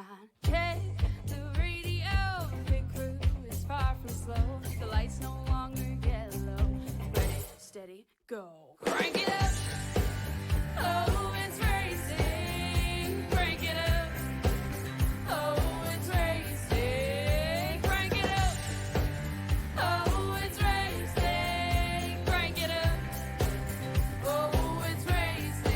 9. Check the radio, pit crew is far from slow. The lights no longer yellow. Ready, steady, go. Crank it up. Oh, it's racing. Crank it up. Oh, it's racing. Crank it up. Oh, it's racing. Crank it up. Oh, it's racing.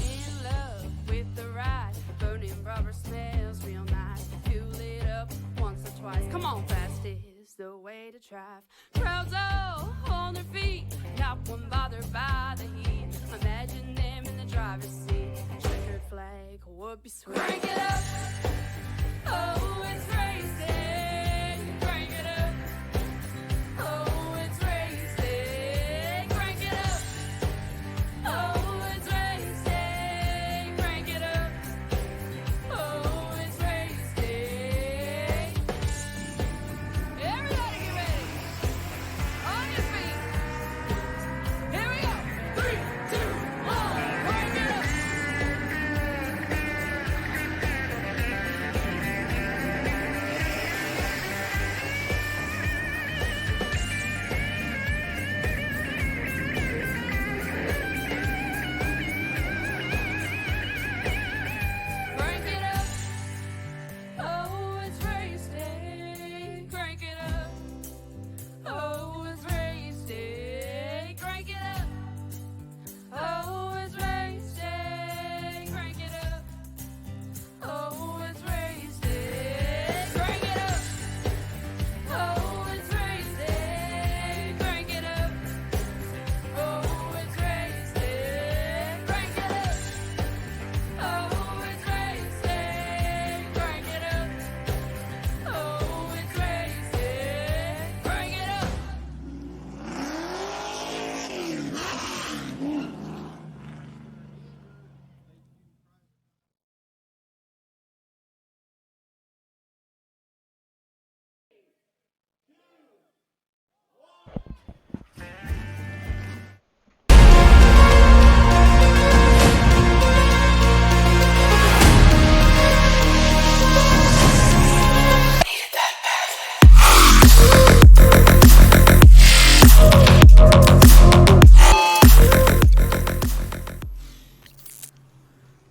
In love with the ride. Burning rubber smells real nice. Fuel it up once or twice. Come on, fast is the way to drive. Crowds all on their feet, not one bothered by the heat. Imagine them in the driver's seat. Checkered flag would be sweet. Crank it up. Oh, it's racing. Crank it up. Oh, it's racing. Crank it up. Oh, it's racing. Crank it up. Oh, it's racing. Everybody get ready. On your feet. Here we go. 3, 2, 1. Crank it up. Crank it up. Oh, it's racing. Crank it up. Oh, it's racing. Crank it up. Oh, it's racing. Crank it up. Oh, it's racing. Crank it up. Oh, it's racing. Crank it up. Oh, it's racing. Crank it up. Oh, it's racing. Crank it up. Oh, it's racing. Crank it up.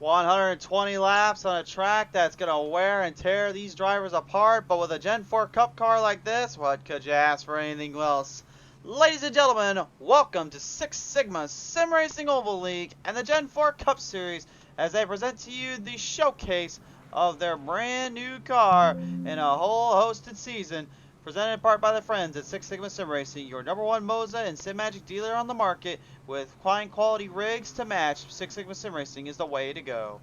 ...120 laps on a track that's going to wear and tear these drivers apart, but with a Gen 4 Cup car like this, what could you ask for anything else? Ladies and gentlemen, welcome to Six Sigma Sim Racing Oval League and the Gen 4 Cup Series as they present to you the showcase of their brand new car in a whole hosted season, presented in part by the friends at Six Sigma Sim Racing, your #1 Moza and Sim Magic dealer on the market, with fine quality rigs to match. Six Sigma Sim Racing is the way to go.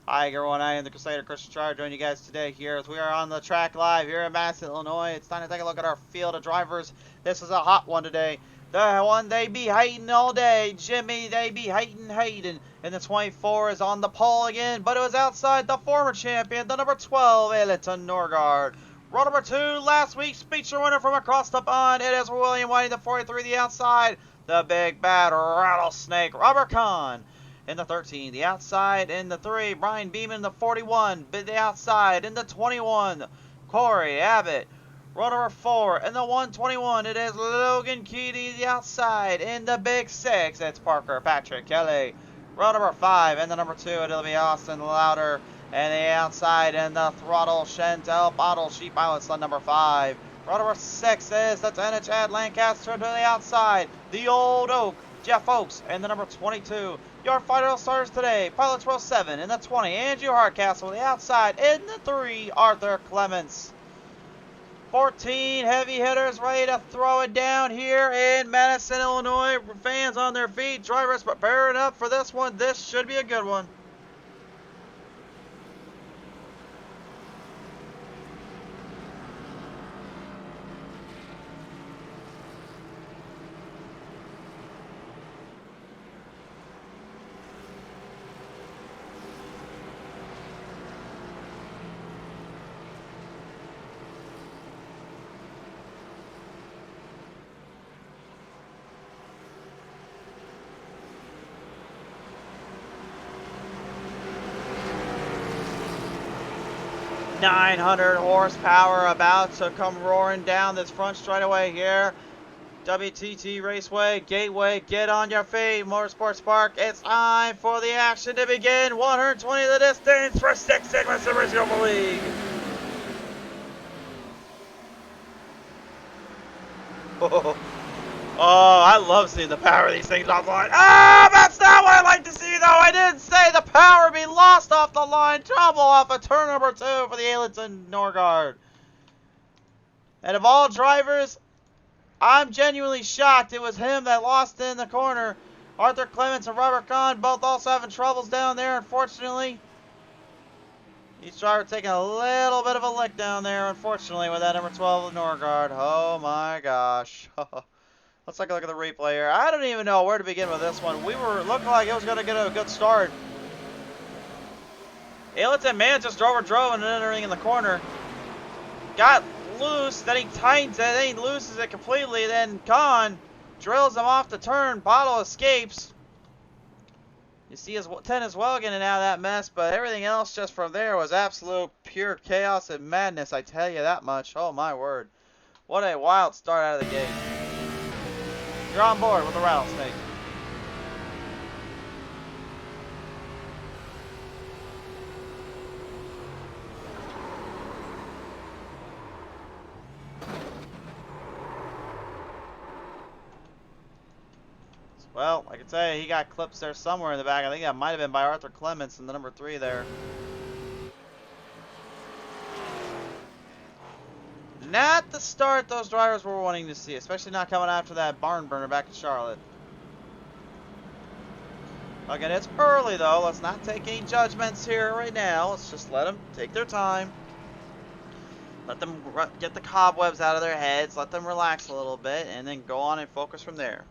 Hi everyone, I am the Crusader Christian Strider, joining you guys today here as we are on the track live here in Madison, Illinois. It's time to take a look at our field of drivers. This is a hot one today. The one they be hating all day, Jimmy, they be hating Hayden. And the 24 is on the pole again, but it was outside the former champion, the #12, Elton Norgard. Row number 2, last week's feature winner from across the pond. It is William Whiting, the 43, the outside. The big bad rattlesnake, Robert Kahn. In the 13, the outside. In the 3, Brian Beeman, the 41, the outside. In the 21, Corey Abbott. Row number 4, in the 121, it is Logan Keaty, the outside. In the big 6, it's Parker Patrick Kelly. Row number 5, and the number 2, it'll be Austin Louder. And the outside, in the throttle, Chantel Bottle, Sheep Island sled number 5. Row number 6 is the 10 Chad Lancaster to the outside. The Old Oak, Jeff Oakes, and the number 22. Your final starters today, Pilots Row 7. In the 20, Andrew Hardcastle. The outside. In the 3, Arthur Clements. 14 heavy hitters ready to throw it down here in Madison, Illinois. Fans on their feet. Drivers preparing up for this one. This should be a good one. 900 horsepower about to come roaring down this front straightaway here. WTT Raceway, Gateway, get on your feet, Motorsports Park. It's time for the action to begin. 120 the distance for Six Sigma Super Silver League. Oh, I love seeing the power of these things offline. Ah, that's not what I like to see, though. I didn't say the power be lost off the line. Trouble off of turn number 2 for the Ailton Norgard. And of all drivers, I'm genuinely shocked it was him that lost in the corner. Arthur Clements and Robert Kahn both also having troubles down there, unfortunately. Each driver taking a little bit of a lick down there, unfortunately, with that number 12 Norgard. Oh my gosh. Let's take a look at the replay here. I don't even know where to begin with this one. We were looking like it was going to get a good start. Ailton man just drove and entering in the corner. Got loose, then he tightens it, then he loses it completely, then Kahn drills him off the turn. Bottle escapes. You see his 10 as well getting out of that mess, but everything else just from there was absolute pure chaos and madness, I tell you that much. Oh my word. What a wild start out of the gate. You're on board with the rattlesnake. Well, I can tell you, he got clips there somewhere in the back. I think that might have been by Arthur Clements in the number 3 there. Not the start those drivers were wanting to see, especially not coming after that barn burner back in Charlotte. Again, it's early though. Let's not take any judgments here right now. Let's just let them take their time. Let them get the cobwebs out of their heads. Let them relax a little bit and then go on and focus from there.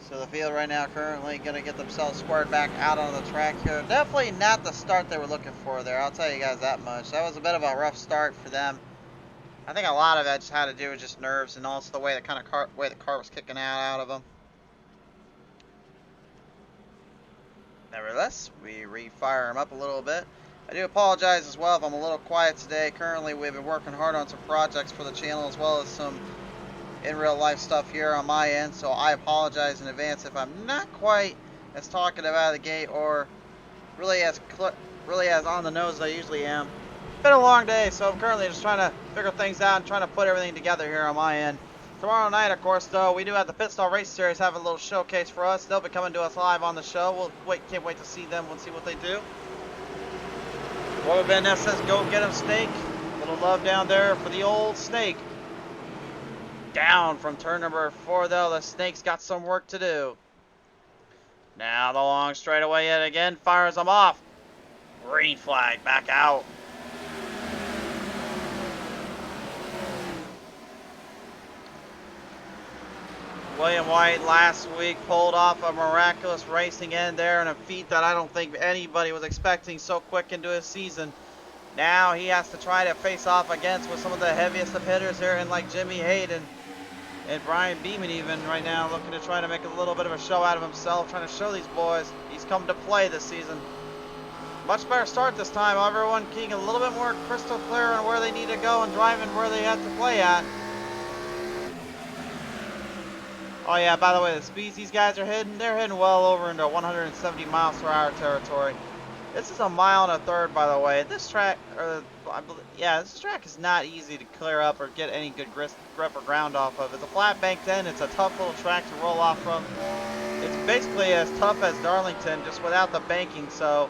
So the field right now currently going to get themselves squared back out on the track here. Definitely not the start they were looking for there. I'll tell you guys that much. That was a bit of a rough start for them. I think a lot of it just had to do with just nerves and also the way the way the car was kicking out of them. Nevertheless, we refire them up a little bit. I do apologize as well if I'm a little quiet today. Currently, we've been working hard on some projects for the channel as well as some in real life stuff here on my end, so I apologize in advance if I'm not quite as talkative out of the gate or really as on the nose as I usually am. Been a long day, so I'm currently just trying to figure things out and trying to put everything together here on my end. Tomorrow night, of course, though, we do have the Pit Stall Race Series have a little showcase for us. They'll be coming to us live on the show. Can't wait to see them. We'll see what they do. Royal Van Ness says, go get him, Snake. A little love down there for the old Snake. Down from turn number 4 though. The Snake's got some work to do. Now the long straightaway yet again fires them off. Green flag back out. William White last week pulled off a miraculous racing end there in a feat that I don't think anybody was expecting so quick into his season. Now he has to try to face off against with some of the heaviest of hitters here in like Jimmy Hayden and Brian Beeman even right now, looking to try to make a little bit of a show out of himself, trying to show these boys he's come to play this season. Much better start this time. Everyone keying a little bit more crystal clear on where they need to go and driving where they have to play at. Oh yeah, by the way, the speeds these guys are hitting, they're hitting well over into 170 miles per hour territory. This is a mile and a third, by the way. This track, yeah, this track is not easy to clear up or get any good grip or ground off of. It's a flat banked end. It's a tough little track to roll off from. It's basically as tough as Darlington, just without the banking. So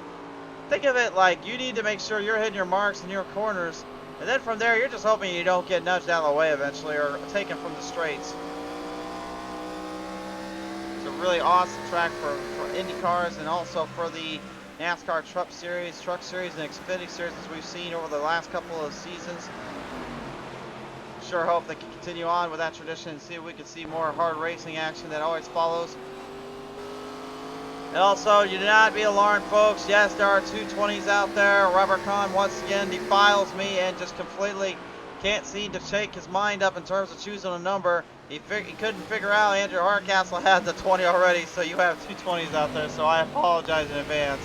think of it like you need to make sure you're hitting your marks and your corners, and then from there, you're just hoping you don't get nudged out of the way eventually or taken from the straights. It's a really awesome track for Indy cars and also for the NASCAR Truck Series, and Xfinity Series as we've seen over the last couple of seasons. Sure hope they can continue on with that tradition and see if we can see more hard racing action that always follows. And also, you do not be alarmed, folks. Yes, there are 220s out there. Robert Kahn once again defiles me and just completely can't seem to shake his mind up in terms of choosing a number. He couldn't figure out Andrew Hardcastle had the 20 already, so you have 220s out there, so I apologize in advance.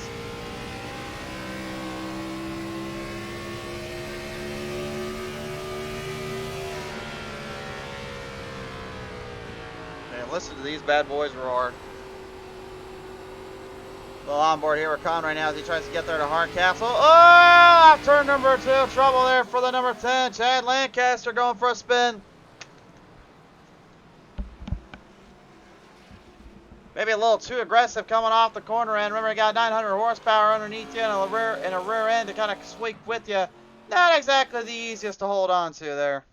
Man, listen to these bad boys roar. Little onboard here with Con right now as he tries to get there to Hardcastle. Oh, off turn number 2. Trouble there for the number 10. Chad Lancaster going for a spin. Maybe a little too aggressive coming off the corner end. Remember, you got 900 horsepower underneath you and a rear end to kind of sweep with you. Not exactly the easiest to hold on to there.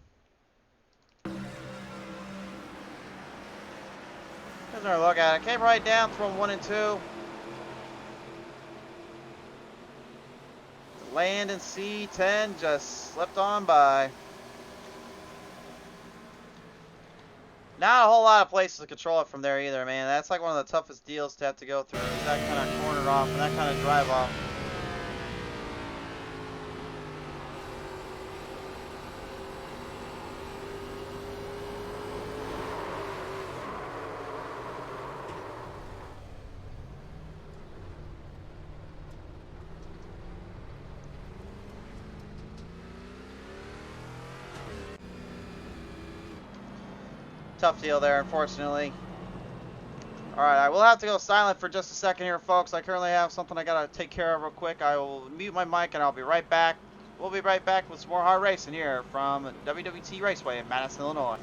Here's another look at it. Came right down from 1 and 2. Land and C10 just slipped on by. Not a whole lot of places to control it from there either, man. That's like one of the toughest deals to have to go through. Is that kind of cornered off and that kind of drive off. Tough deal there, unfortunately. Alright, I will have to go silent for just a second here, folks. I currently have something I gotta take care of real quick. I will mute my mic and I'll be right back. We'll be right back with some more hard racing here from WWT Raceway in Madison, Illinois.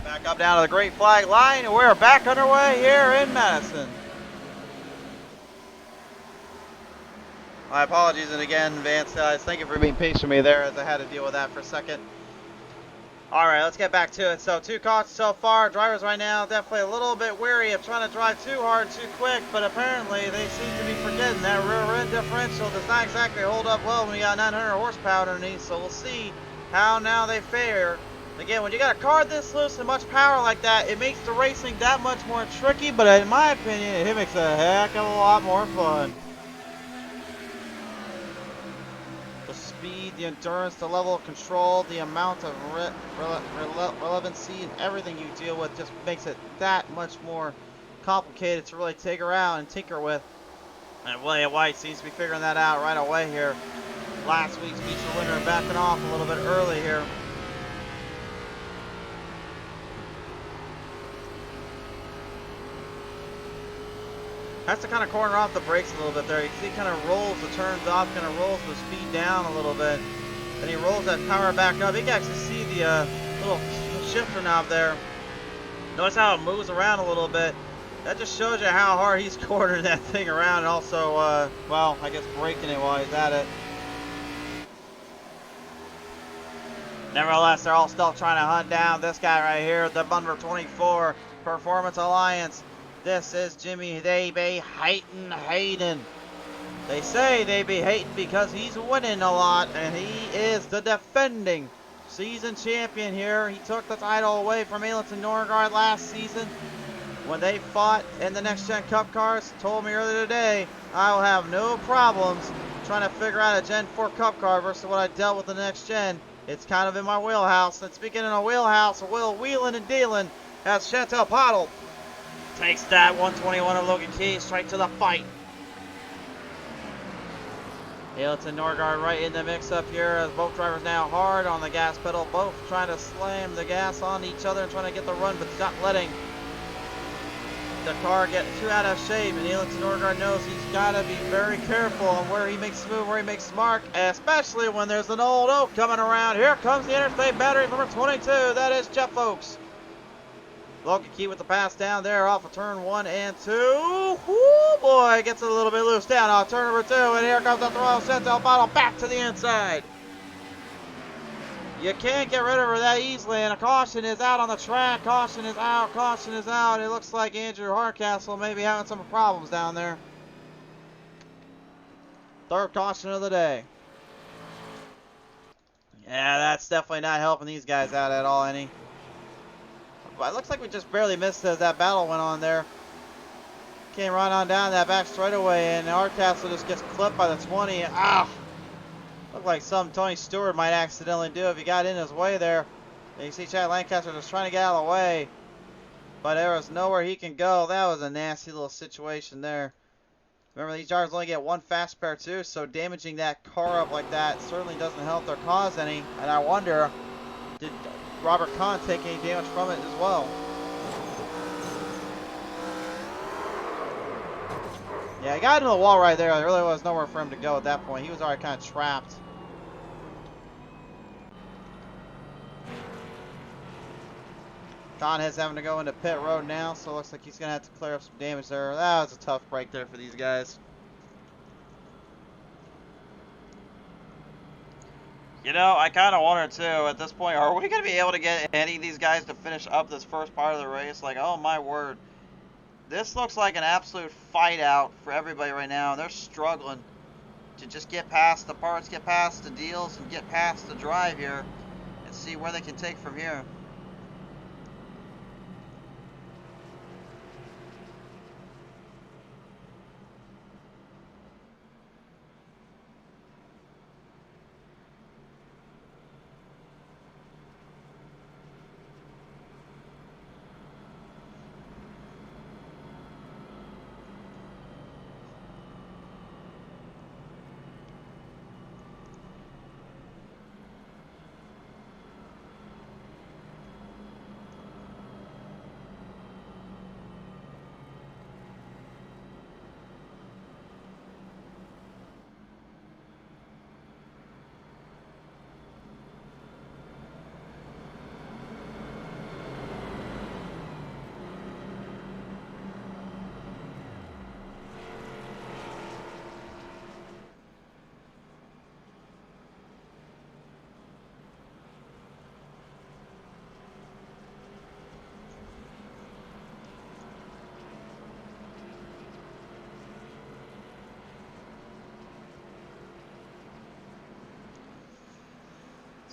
Back up down to the Great Flag Line, and we're back underway here in Madison. My apologies, and again, Vance, thank you for being patient with me there as I had to deal with that for a second. Alright, let's get back to it. So, 2 cautions so far. Drivers right now definitely a little bit weary of trying to drive too hard, too quick, but apparently they seem to be forgetting that rear end differential does not exactly hold up well when you got 900 horsepower underneath, so we'll see how now they fare. Again, when you got a car this loose and much power like that, it makes the racing that much more tricky, but in my opinion, it makes a heck of a lot more fun. The speed, the endurance, the level of control, the amount of relevancy and everything you deal with just makes it that much more complicated to really take around and tinker with. And William White seems to be figuring that out right away here. Last week's feature winner backing off a little bit early here. Has to kind of corner off the brakes a little bit there. You see, he kind of rolls the turns off, kind of rolls the speed down a little bit. Then he rolls that power back up. You can actually see the little shifter knob there. Notice how it moves around a little bit. That just shows you how hard he's cornering that thing around, and also, well, I guess braking it while he's at it. Nevertheless, they're all still trying to hunt down this guy right here, the number 24 Performance Alliance. This is Jimmy. They be hating Hayden. They say they be hating because he's winning a lot, and he is the defending season champion here. He took the title away from Ailton Norgard last season when they fought in the Next Gen Cup cars. Told me earlier today I will have no problems trying to figure out a Gen 4 Cup car versus what I dealt with in the Next Gen. It's kind of in my wheelhouse. And speaking in a wheelhouse, Will wheeling and dealing as Chantel Pottle takes that 121 of Logan Key straight to the fight. Ailton Norgard right in the mix-up here as both drivers now hard on the gas pedal, both trying to slam the gas on each other and trying to get the run, but not letting the car get too out of shape. And Ailton Norgard knows he's got to be very careful on where he makes smooth, where he makes mark, especially when there's an old oak coming around. Here comes the interstate battery, number 22. That is Jeff Oakes. Logan Key with the pass down there off of turn 1 and 2. Whoo, boy, gets it a little bit loose down off turn number 2. And here comes the throw. Chantel Pottle back to the inside. You can't get rid of her that easily. And a caution is out on the track. Caution is out. Caution is out. It looks like Andrew Hardcastle may be having some problems down there. Third caution of the day. Yeah, that's definitely not helping these guys out at all any. But it looks like we just barely missed as that battle went on there. Came right on down that back straightaway, and Hardcastle just gets clipped by the 20. Ah! Looked like something Tony Stewart might accidentally do if he got in his way there. And you see Chad Lancaster just trying to get out of the way. But there was nowhere he can go. That was a nasty little situation there. Remember, these drivers only get one fast spare too, so damaging that car up like that certainly doesn't help their cause any. And I wonder, did Robert Kahn take any damage from it as well? Yeah, he got into the wall right there. There really was nowhere for him to go at that point. He was already kind of trapped. Kahn is having to go into pit road now, so it looks like he's going to have to clear up some damage there. That was a tough break there for these guys. You know, I kind of wonder too, at this point, are we going to be able to get any of these guys to finish up this first part of the race? Like, oh my word. This looks like an absolute fight out for everybody right now. They're struggling to just get past the parts, get past the deals, and get past the drive here and see where they can take from here.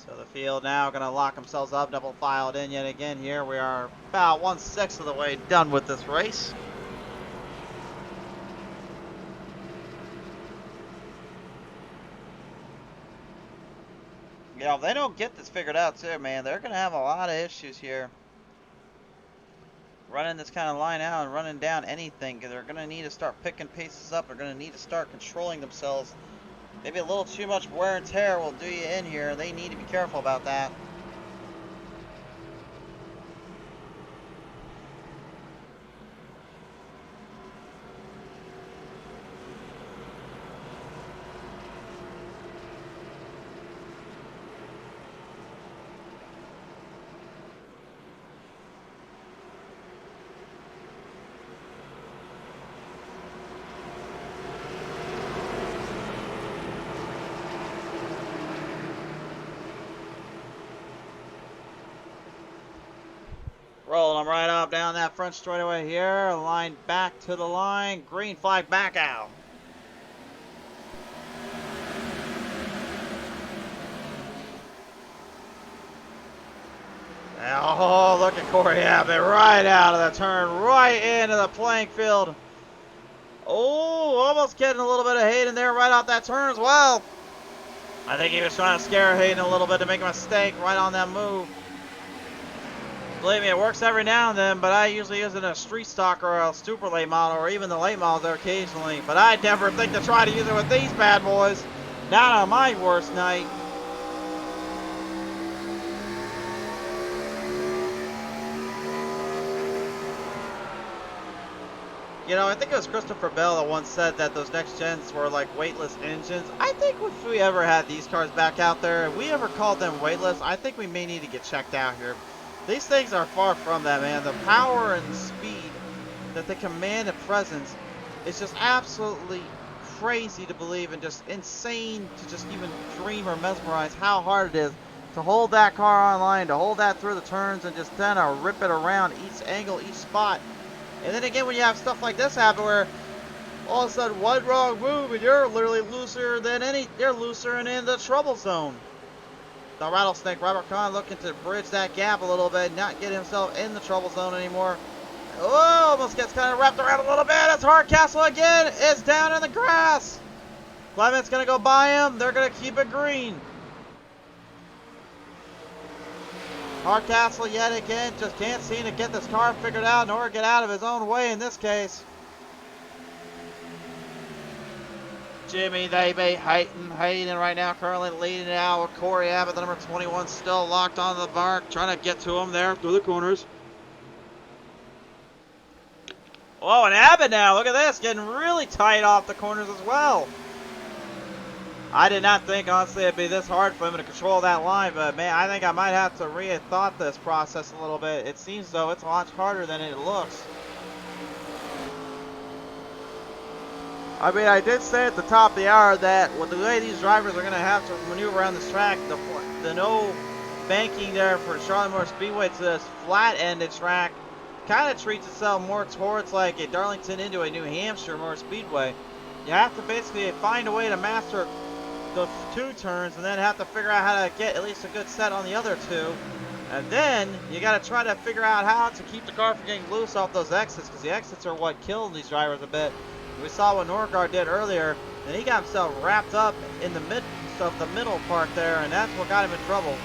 So the field now going to lock themselves up, double filed in yet again here. We are about 1/6 of the way done with this race. Yeah, if they don't get this figured out too, man, they're going to have a lot of issues here. Running this kind of line out and running down anything, because they're going to need to start picking paces up. They're going to need to start controlling themselves. Maybe a little too much wear and tear will do you in here. They need to be careful about that. Rolling them right up down that front straightaway here. Line back to the line. Green flag back out. Oh, look at Corey Abbott right out of the turn, right into the playing field. Oh, almost getting a little bit of Hayden there right off that turn as well. I think he was trying to scare Hayden a little bit to make a mistake right on that move. Believe me, it works every now and then, but I usually use it in a street stock or a super late model or even the late models there occasionally. But I never think to try to use it with these bad boys. Not on my worst night. You know, I think it was Christopher Bell that once said that those next gens were like weightless engines. I think if we ever had these cars back out there, if we ever called them weightless, I think we may need to get checked out here. These things are far from that, man. The power and speed that they command at presence is just absolutely crazy to believe and just insane to just even dream or mesmerize how hard it is to hold that car online, to hold that through the turns and just kind of rip it around each angle, each spot. And then again, when you have stuff like this happen where all of a sudden one wrong move and you're literally looser than you're looser and in the trouble zone. The Rattlesnake, Robert Kahn, looking to bridge that gap a little bit, not get himself in the trouble zone anymore. Oh, almost gets kind of wrapped around a little bit. It's Hardcastle again. It's down in the grass. Clement's going to go by him. They're going to keep it green. Hardcastle yet again just can't seem to get this car figured out nor get out of his own way in this case. Jimmy, they be Hayden right now, currently leading it out with Corey Abbott, the number 21, still locked on the mark, trying to get to him there through the corners. Oh, and Abbott now, look at this, getting really tight off the corners as well. I did not think, honestly, it'd be this hard for him to control that line, but man, I think I might have to rethought this process a little bit. It seems though it's a lot harder than it looks. I mean, I did say at the top of the hour that with the way these drivers are going to have to maneuver around this track, the no banking there for Charlotte Moore Speedway to this flat-ended track kind of treats itself more towards like a Darlington into a New Hampshire Moore Speedway. You have to basically find a way to master the two turns and then have to figure out how to get at least a good set on the other two. And then you got to try to figure out how to keep the car from getting loose off those exits, because the exits are what killed these drivers a bit. We saw what Norgard did earlier, and he got himself wrapped up in the middle part there, and that's what got him in trouble.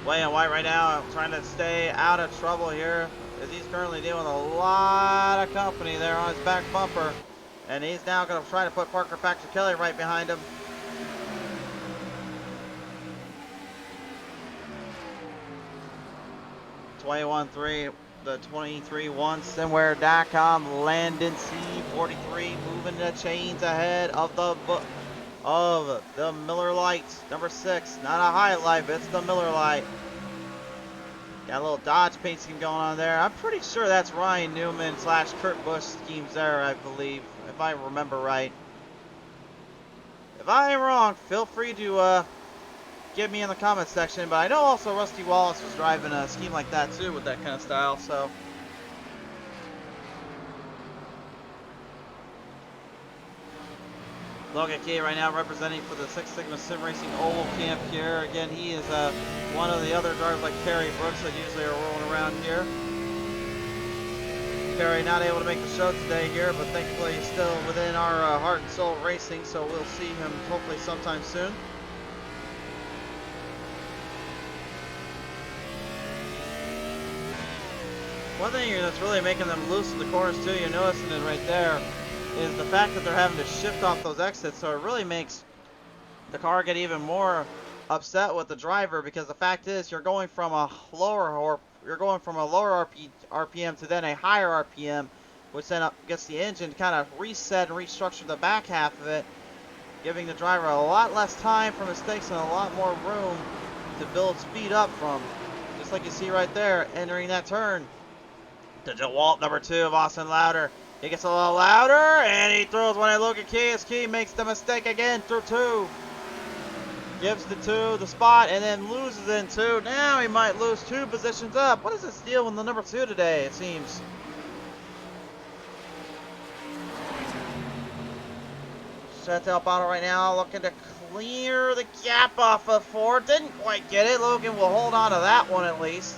William White right now trying to stay out of trouble here, as he's currently dealing with a lot of company there on his back bumper, and he's now going to try to put Parker Patrick Kelly right behind him. The 23-1 Simware.com, Landon C43 moving the chains ahead of the Miller Lite, number 6. Not a highlight, but it's the Miller Lite. Got a little Dodge paint scheme going on there. I'm pretty sure that's Ryan Newman / Kurt Busch schemes there, I believe, if I remember right. If I am wrong, feel free to give me in the comments section, but I know also Rusty Wallace was driving a scheme like that too with that kind of style, so. Logan Key right now representing for the Six Sigma Sim Racing Oval Camp here. Again, he is one of the other drivers like Terry Brooks that usually are rolling around here. Terry not able to make the show today here, but thankfully he's still within our heart and soul racing, so we'll see him hopefully sometime soon. One thing that's really making them loose in the corners too, you're noticing it right there, is the fact that they're having to shift off those exits, so it really makes the car get even more upset with the driver, because the fact is you're going from a lower RPM to then a higher RPM, which then gets the engine to kind of reset and restructure the back half of it, giving the driver a lot less time for mistakes and a lot more room to build speed up from. Just like you see right there, entering that turn. To DeWalt, number 2 of Austin Louder. He gets a little louder, and he throws one at Logan Key. His Key makes the mistake again through 2. Gives the 2 the spot, and then loses in 2. Now he might lose 2 positions up. What is this deal with the number 2 today, it seems? Chantel Bottle right now looking to clear the gap off of 4. Didn't quite get it. Logan will hold on to that one at least.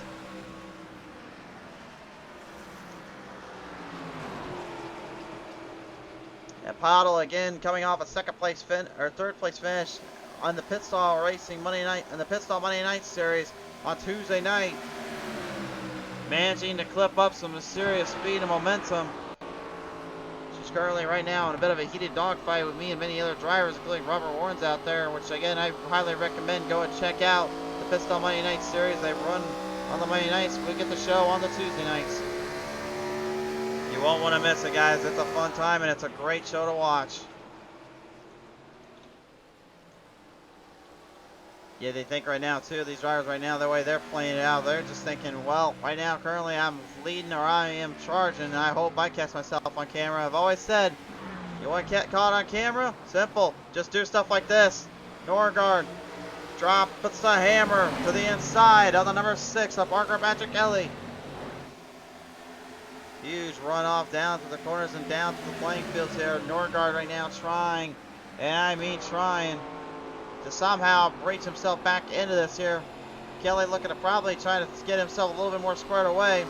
And Paddle again coming off a third place finish on the Pit Stall Racing Monday night in the Pit Stall Monday Night Series on Tuesday night, managing to clip up some serious speed and momentum. She's currently right now in a bit of a heated dogfight with me and many other drivers, including Robert Warren's out there, which again I highly recommend go and check out the Pit Stall Monday Night Series. They run on the Monday nights. We get the show on the Tuesday nights. You won't want to miss it, guys. It's a fun time, and it's a great show to watch. Yeah, they think right now, too, these drivers right now, the way they're playing it out, they're just thinking, well, right now, currently, I'm leading or I am charging, and I hope I catch myself on camera. I've always said, you want to get caught on camera? Simple. Just do stuff like this. Norgard. Drop, puts the hammer to the inside of the number 6 of Parker Patrick Ellie. Huge runoff down to the corners and down to the playing fields here. Norgard right now trying, and I mean trying, to somehow breach himself back into this here. Kelly looking to probably try to get himself a little bit more squared away.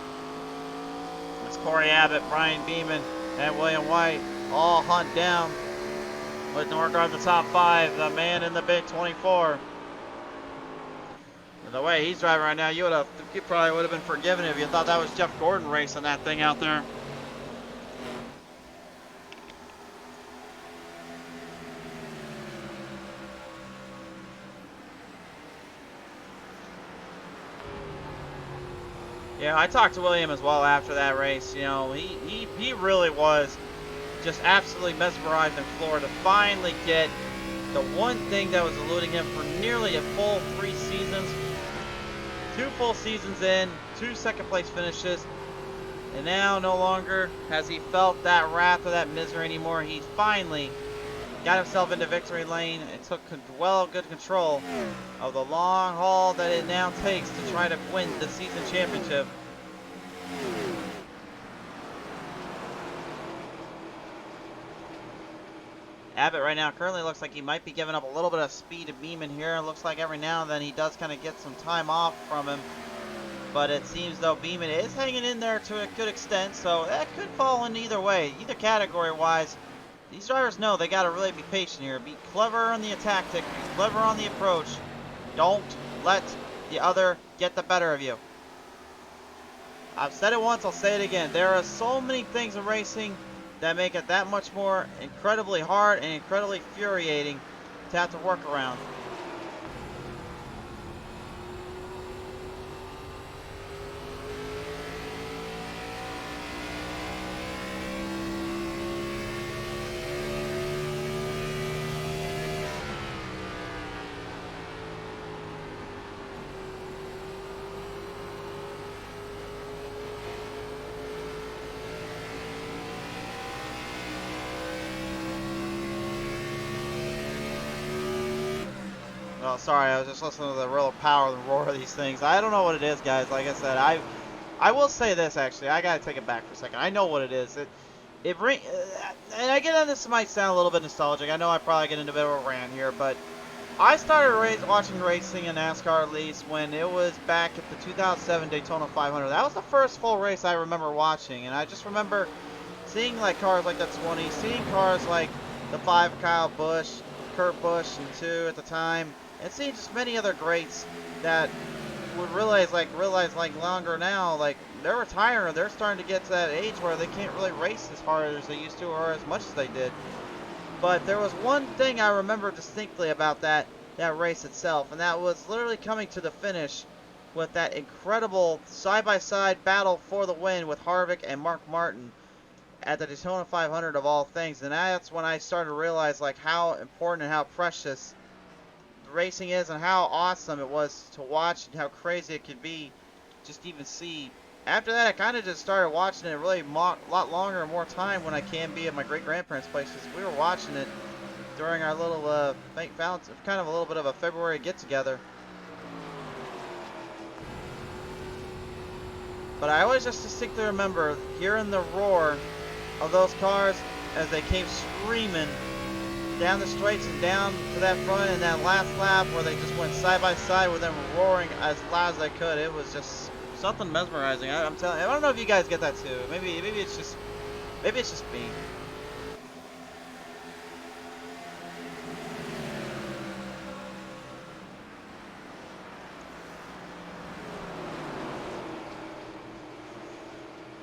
It's Corey Abbott, Brian Beeman, and William White all hunt down with Norgard the top 5, the man in the big 24. The way he's driving right now, you probably would have been forgiven if you thought that was Jeff Gordon racing that thing out there. Yeah, I talked to William as well after that race. You know, he really was just absolutely mesmerized and floored to finally get the one thing that was eluding him for nearly a full 3 seasons. 2 full seasons in, 2 second place finishes, and now no longer has he felt that wrath or that misery anymore. He finally got himself into victory lane and took good control of the long haul that it now takes to try to win the season championship. Abbott right now currently looks like he might be giving up a little bit of speed to Beeman here. It looks like every now and then he does kind of get some time off from him. But it seems though Beeman is hanging in there to a good extent, so that could fall in either way. Either category-wise, these drivers know they got to really be patient here. Be clever on the tactic, be clever on the approach. Don't let the other get the better of you. I've said it once, I'll say it again. There are so many things in racing that make it that much more incredibly hard and incredibly infuriating to have to work around. Oh, sorry, I was just listening to the real power and roar of these things. I don't know what it is, guys. Like I said, I will say this, actually. I got to take it back for a second. I know what it is. And I get on this might sound a little bit nostalgic. I know I probably get into a bit of a rant here, but I started watching racing in NASCAR at least when it was back at the 2007 Daytona 500. That was the first full race I remember watching, and I just remember seeing like cars like the 20, seeing cars like the 5 Kyle Busch, Kurt Busch, and 2 at the time, and seeing just many other greats that would realize like longer now, like they're retiring, they're starting to get to that age where they can't really race as hard as they used to or as much as they did. But there was one thing I remember distinctly about that race itself, and that was literally coming to the finish with that incredible side-by-side battle for the win with Harvick and Mark Martin at the Daytona 500 of all things. And that's when I started to realize like how important and how precious racing is and how awesome it was to watch and how crazy it could be just even see. After that, I kind of just started watching it really a lot longer and more time when I can be at my great-grandparents' places. We were watching it during our little kind of a little bit of a February get-together. But I always just distinctly remember hearing the roar of those cars as they came screaming down the straights and down to that front in that last lap where they just went side by side with them roaring as loud as they could. It was just something mesmerizing. I'm telling you, I don't know if you guys get that too. Maybe it's just me.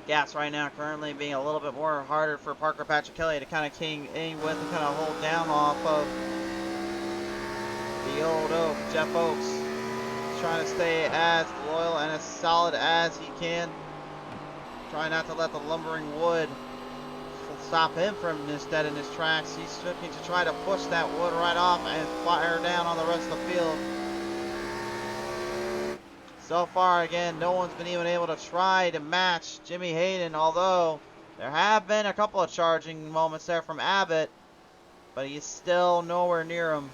Gas right now currently being a little bit more harder for Parker Patrick Kelly to kind of king in with and kind of hold down off of the old Oak. Jeff Oaks trying to stay as loyal and as solid as he can. Trying not to let the lumbering wood stop him from instead in his tracks. He's looking to try to push that wood right off and fire down on the rest of the field. So far, again, no one's been even able to try to match Jimmy Hayden, although there have been a couple of charging moments there from Abbott, but he's still nowhere near him.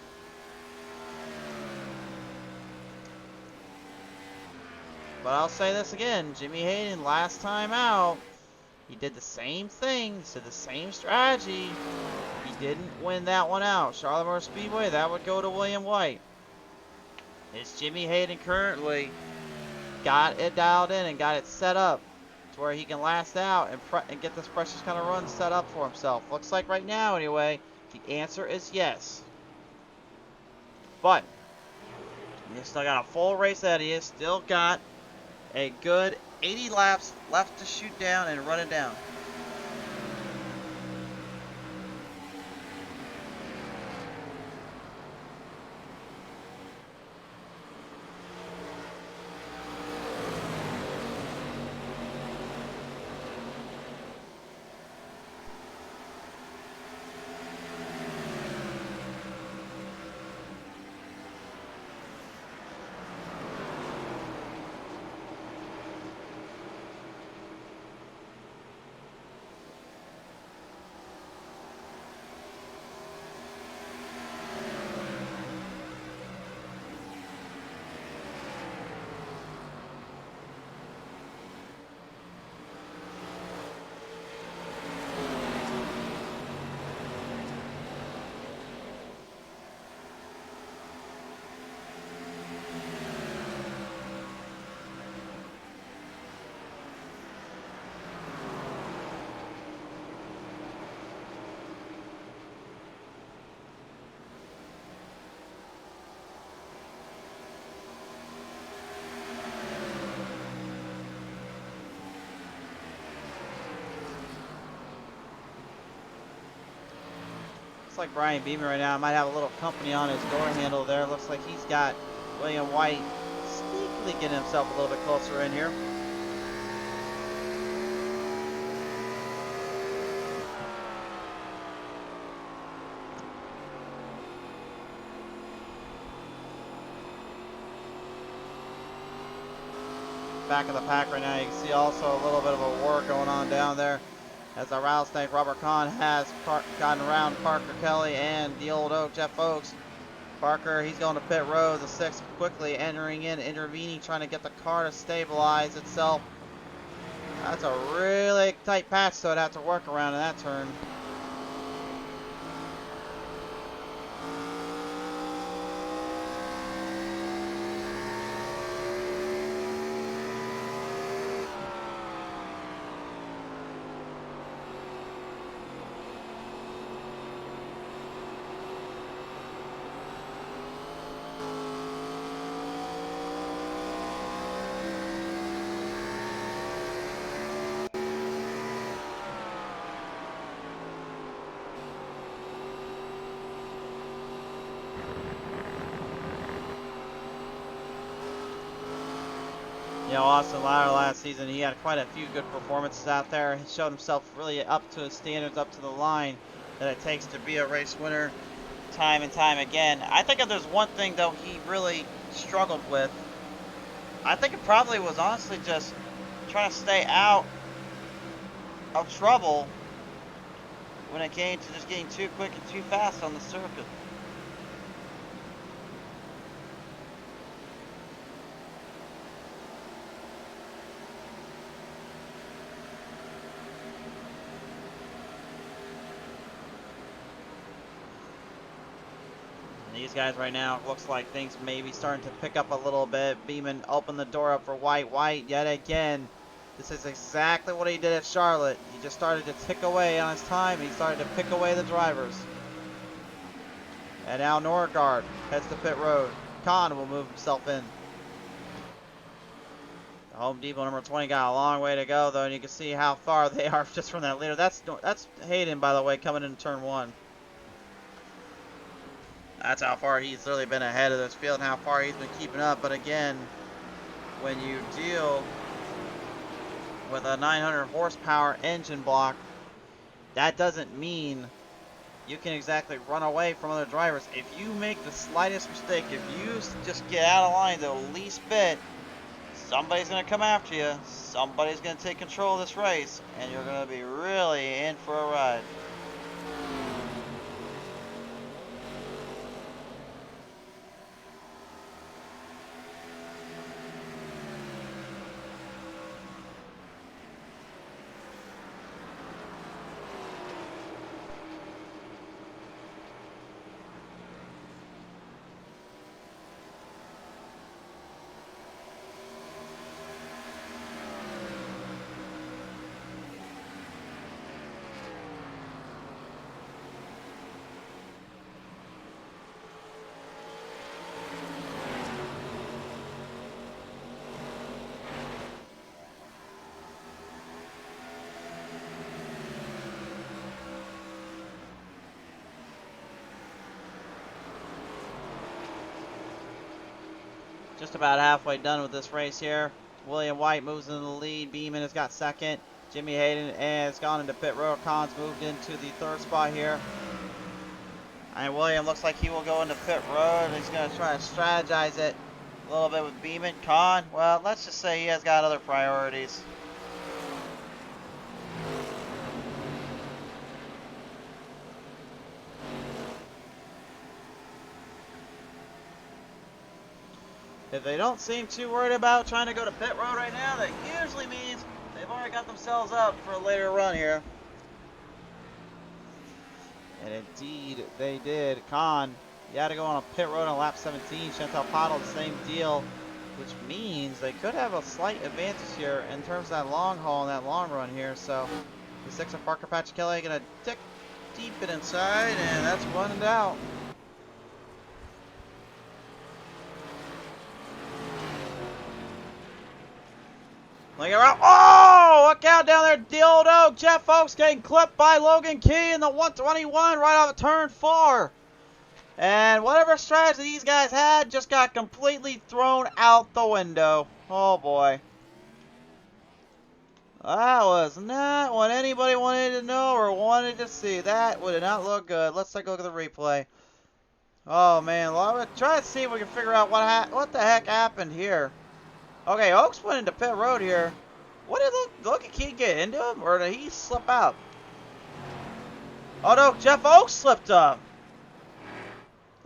But I'll say this again, Jimmy Hayden, last time out, he did the same thing, did the same strategy. He didn't win that one out. Charlotte Motor Speedway, that would go to William White. It's Jimmy Hayden currently got it dialed in and got it set up to where he can last out and get this precious kind of run set up for himself. Looks like right now, anyway, the answer is yes. But you still got a full race ahead of you. Still got a good 80 laps left to shoot down and run it down. Looks like Brian Beamer right now might have a little company on his door handle there. Looks like he's got William White sneakily getting himself a little bit closer in here. Back of the pack right now, you can see also a little bit of a war going on down there as the rattlesnake Robert Kahn has gotten around Parker Kelly and the old Oak Jeff Oaks. Parker, he's going to pit road, the sixth quickly entering in, intervening, trying to get the car to stabilize itself That's a really tight patch, so I'd have to work around in that turn. You know, Austin Ladder last season, he had quite a few good performances out there. He showed himself really up to his standards, up to the line that it takes to be a race winner time and time again. I think if there's one thing, though, he really struggled with, I think it probably was honestly just trying to stay out of trouble when it came to just getting too quick and too fast on the circuit. These guys right now, looks like things may be starting to pick up a little bit. Beeman opened the door up for White. White, yet again, this is exactly what he did at Charlotte. He just started to tick away on his time. He started to pick away the drivers. And now Norgard heads to pit road. Khan will move himself in. The Home Depot number 20 got a long way to go, though, and you can see how far they are just from that leader. That's Hayden, by the way, coming into turn 1. That's how far he's really been ahead of this field and how far he's been keeping up. But again, when you deal with a 900 horsepower engine block, that doesn't mean you can exactly run away from other drivers. If you make the slightest mistake, if you just get out of line the least bit, somebody's going to come after you. Somebody's going to take control of this race, and you're going to be really in for a ride. Just about halfway done with this race here. William White moves into the lead. Beeman has got second. Jimmy Hayden has gone into pit road. Khan's moved into the third spot here. And William looks like he will go into pit road. He's going to try to strategize it a little bit with Beeman. Khan, well, let's just say he has got other priorities. If they don't seem too worried about trying to go to pit road right now, that usually means they've already got themselves up for a later run here. And indeed, they did. Khan, you had to go on a pit road on lap 17. Chantal Pottle, the same deal, which means they could have a slight advantage here in terms of that long haul and that long run here. So the 6 of Parker Patch Kelly going to tick deep it inside, and that's one and out. Look around. Oh, look out down there, the old Oak. Jeff Oaks getting clipped by Logan Key in the 121 right off of turn 4. And whatever strategy these guys had just got completely thrown out the window. Oh, boy. That was not what anybody wanted to know or wanted to see. That would not look good. Let's take a look at the replay. Oh, man. Well, try to see if we can figure out what the heck happened here. Okay, Oaks went into pit road here. What did Logan Key get into him, or did he slip out? Oh no, Jeff Oaks slipped up.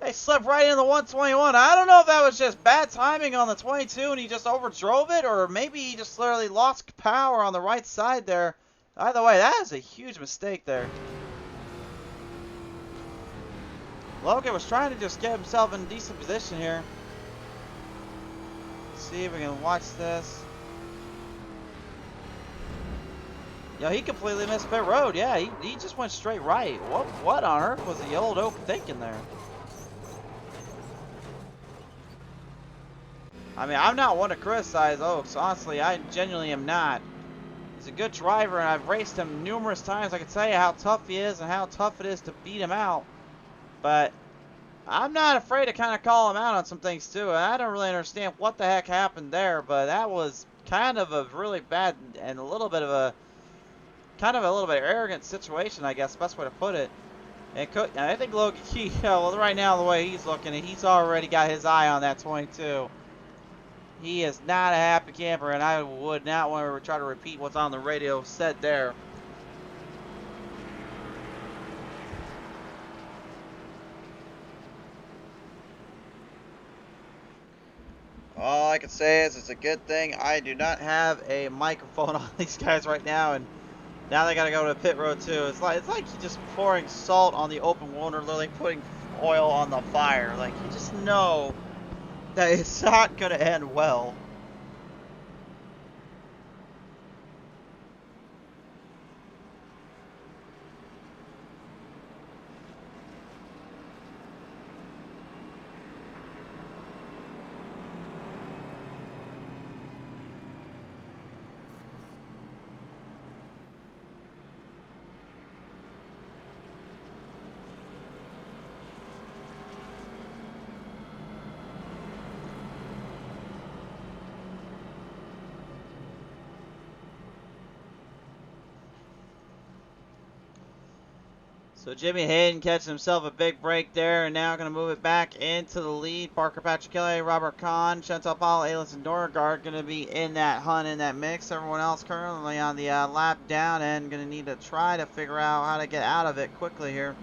They slipped right into the 121. I don't know if that was just bad timing on the 22 and he just overdrove it, or maybe he just literally lost power on the right side there. Either way, that is a huge mistake there. Logan was trying to just get himself in a decent position here. Let's see if we can watch this. Yo, he completely missed pit road. Yeah, he just went straight right. What on earth was the old Oak thinking there? I mean, I'm not one to criticize Oaks. Honestly, I genuinely am not. He's a good driver, and I've raced him numerous times. I can tell you how tough he is and how tough it is to beat him out. But I'm not afraid to kind of call him out on some things, too. And I don't really understand what the heck happened there, but that was kind of a really bad and a little bit of a arrogant situation, I guess, best way to put it. And I think Logan, well, right now the way he's looking, he's already got his eye on that 22. He is not a happy camper, and I would not want to try to repeat what's on the radio said there. All I can say is it's a good thing I do not have a microphone on these guys right now, and now they got to go to pit road too. It's like just pouring salt on the open wound, or literally putting oil on the fire. Like, you just know that it's not going to end well. So Jimmy Hayden catching himself a big break there, and now going to move it back into the lead. Parker Patrick, Robert Kahn, Chantal Paul, Aylis, and Norgard going to be in that hunt, in that mix. Everyone else currently on the lap down and going to need to try to figure out how to get out of it quickly here.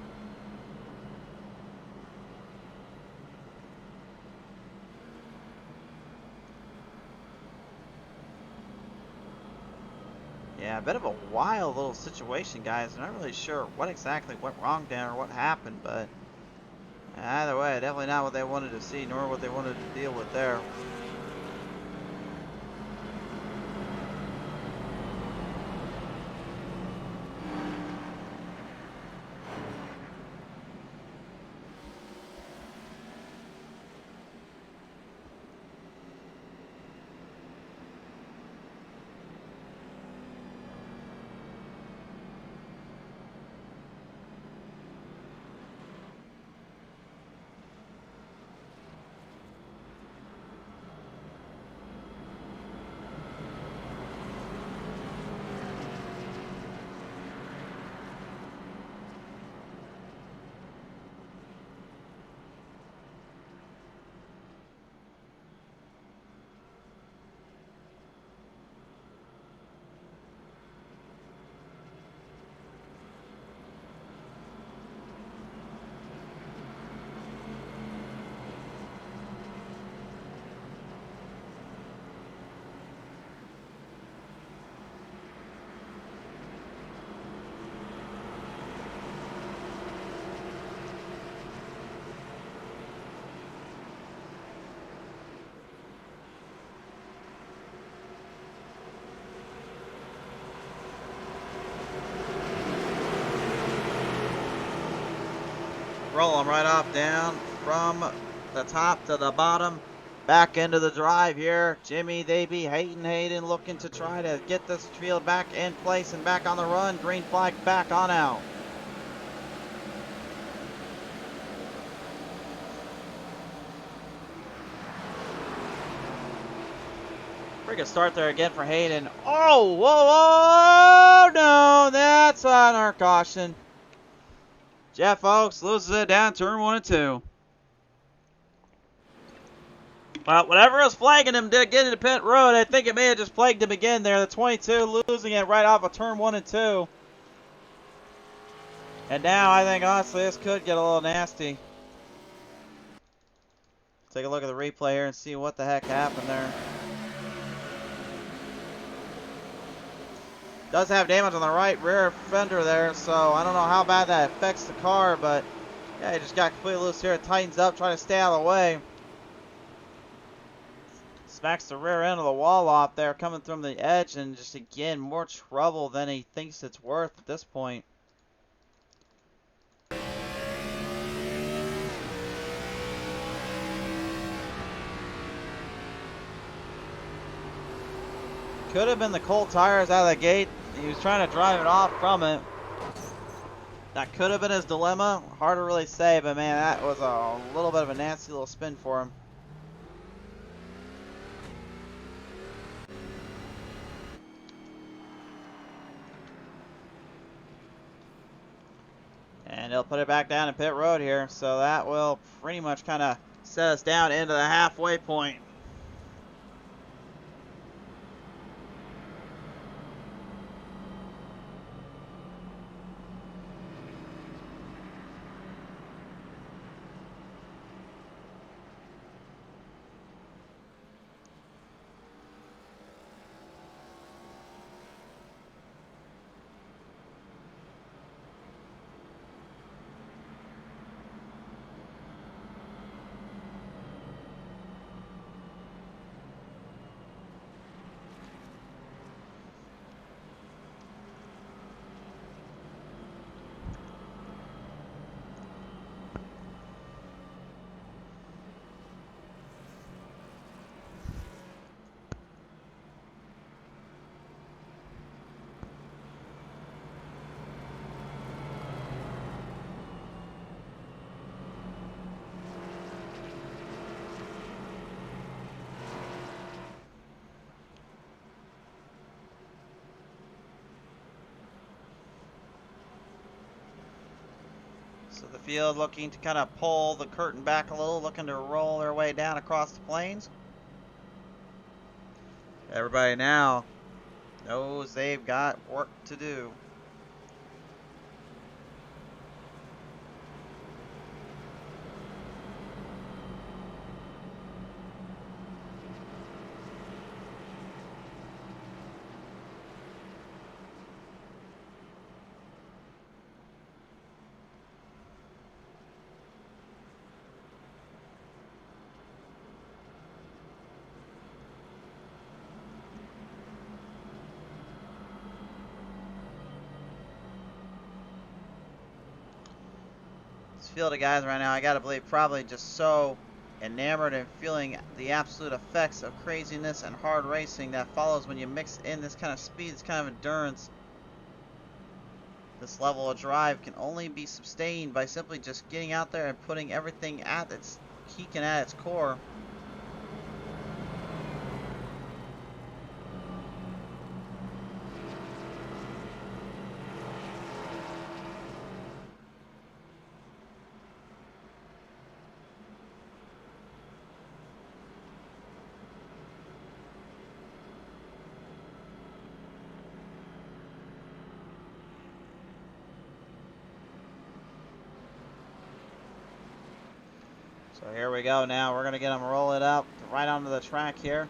Yeah, a bit of a wild little situation, guys. I'm not really sure what exactly went wrong there or what happened, but either way, definitely not what they wanted to see, nor what they wanted to deal with there. Roll them right off down from the top to the bottom. Back into the drive here. Jimmy Davey, Hayden looking to try to get this field back in place and back on the run. Green flag back on out. Pretty good start there again for Hayden. Oh, whoa, no, that's on our caution. Jeff Oaks loses it down turn 1 and 2. Well, whatever was flagging him to get into pit road, I think it may have just plagued him again there. The 22 losing it right off of turn 1 and 2. And now I think, honestly, this could get a little nasty. Take a look at the replay here and see what the heck happened there. Does have damage on the right rear fender there, so I don't know how bad that affects the car, but yeah, he just got completely loose here. It tightens up, trying to stay out of the way. Smacks the rear end of the wall off there, coming from the edge, and just again, more trouble than he thinks it's worth at this point. Could have been the cold tires out of the gate. He was trying to drive it off from it. That could have been his dilemma. Hard to really say, but man, that was a little bit of a nasty little spin for him. And he'll put it back down in pit road here, so that will pretty much kind of set us down into the halfway point. So the field looking to kind of pull the curtain back a little, looking to roll their way down across the plains. Everybody now knows they've got work to do. Field of guys right now, I gotta believe, probably just so enamored and feeling the absolute effects of craziness and hard racing that follows when you mix in this kind of speed, this kind of endurance. This level of drive can only be sustained by simply just getting out there and putting everything at its peak and at its core. So here we go now. We're going to get them roll it up right onto the track here.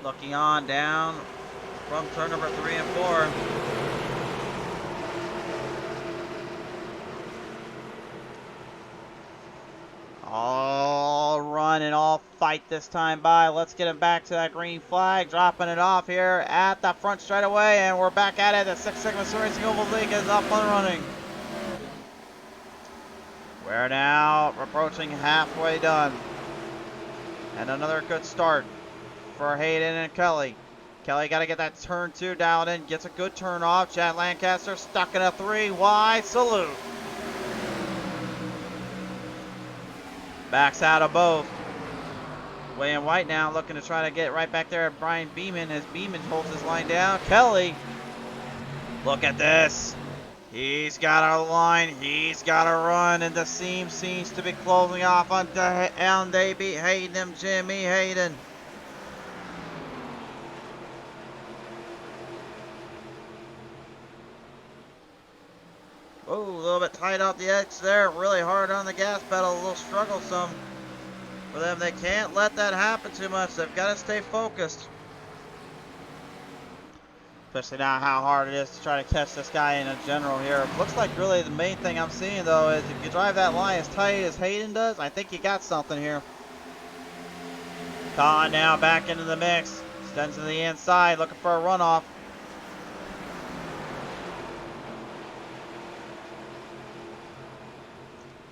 Looking on down from turn number 3 and 4. All run and all fight this time by. Let's get him back to that green flag. Dropping it off here at the front straightaway, and we're back at it. The Six Sigma Racing Oval League is up and running. We're now approaching halfway done. And another good start for Hayden and Kelly. Kelly got to get that turn 2 down in. Gets a good turn off. Chad Lancaster stuck in a 3 wide. Salute. Backs out of both. William White now looking to try to get right back there at Brian Beeman as Beeman holds his line down. Kelly. Look at this. He's got a line. He's got a run. And the seam seems to be closing off on Davey Hayden. Jimmy Hayden. Oh, a little bit tight off the edge there. Really hard on the gas pedal. A little strugglesome for them. They can't let that happen too much. They've got to stay focused. Especially now how hard it is to try to catch this guy in a general here. Looks like really the main thing I'm seeing though is if you drive that line as tight as Hayden does, I think you got something here. Colin now back into the mix. Extends to the inside looking for a runoff.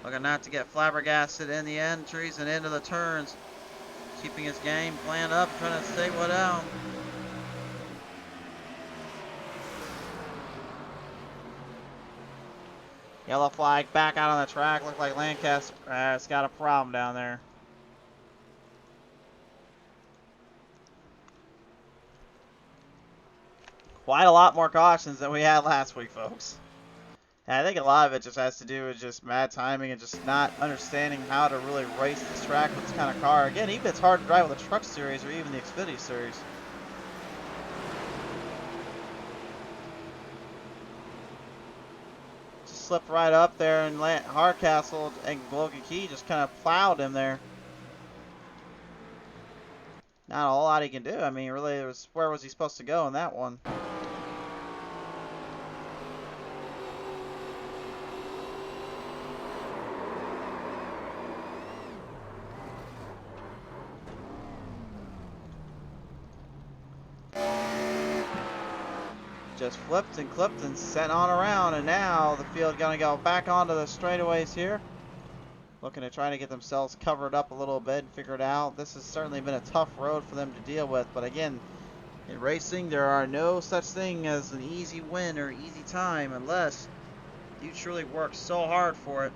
Looking not to get flabbergasted in the entries and into the turns. Keeping his game plan up, trying to stay one out. Yellow flag back out on the track. Looked like Lancaster has got a problem down there. Quite a lot more cautions than we had last week, folks. And I think a lot of it just has to do with just bad timing and just not understanding how to really race this track with this kind of car. Again, even it's hard to drive with the Truck Series or even the Xfinity Series. Just slipped right up there, and Hardcastle and Logan Key just kind of plowed him there. Not a whole lot he can do. I mean, really, where was he supposed to go in that one? Just flipped and clipped and sent on around, and now the field gonna go back onto the straightaways here. Looking to try to get themselves covered up a little bit and figure it out. This has certainly been a tough road for them to deal with, but again, in racing there are no such thing as an easy win or easy time unless you truly work so hard for it.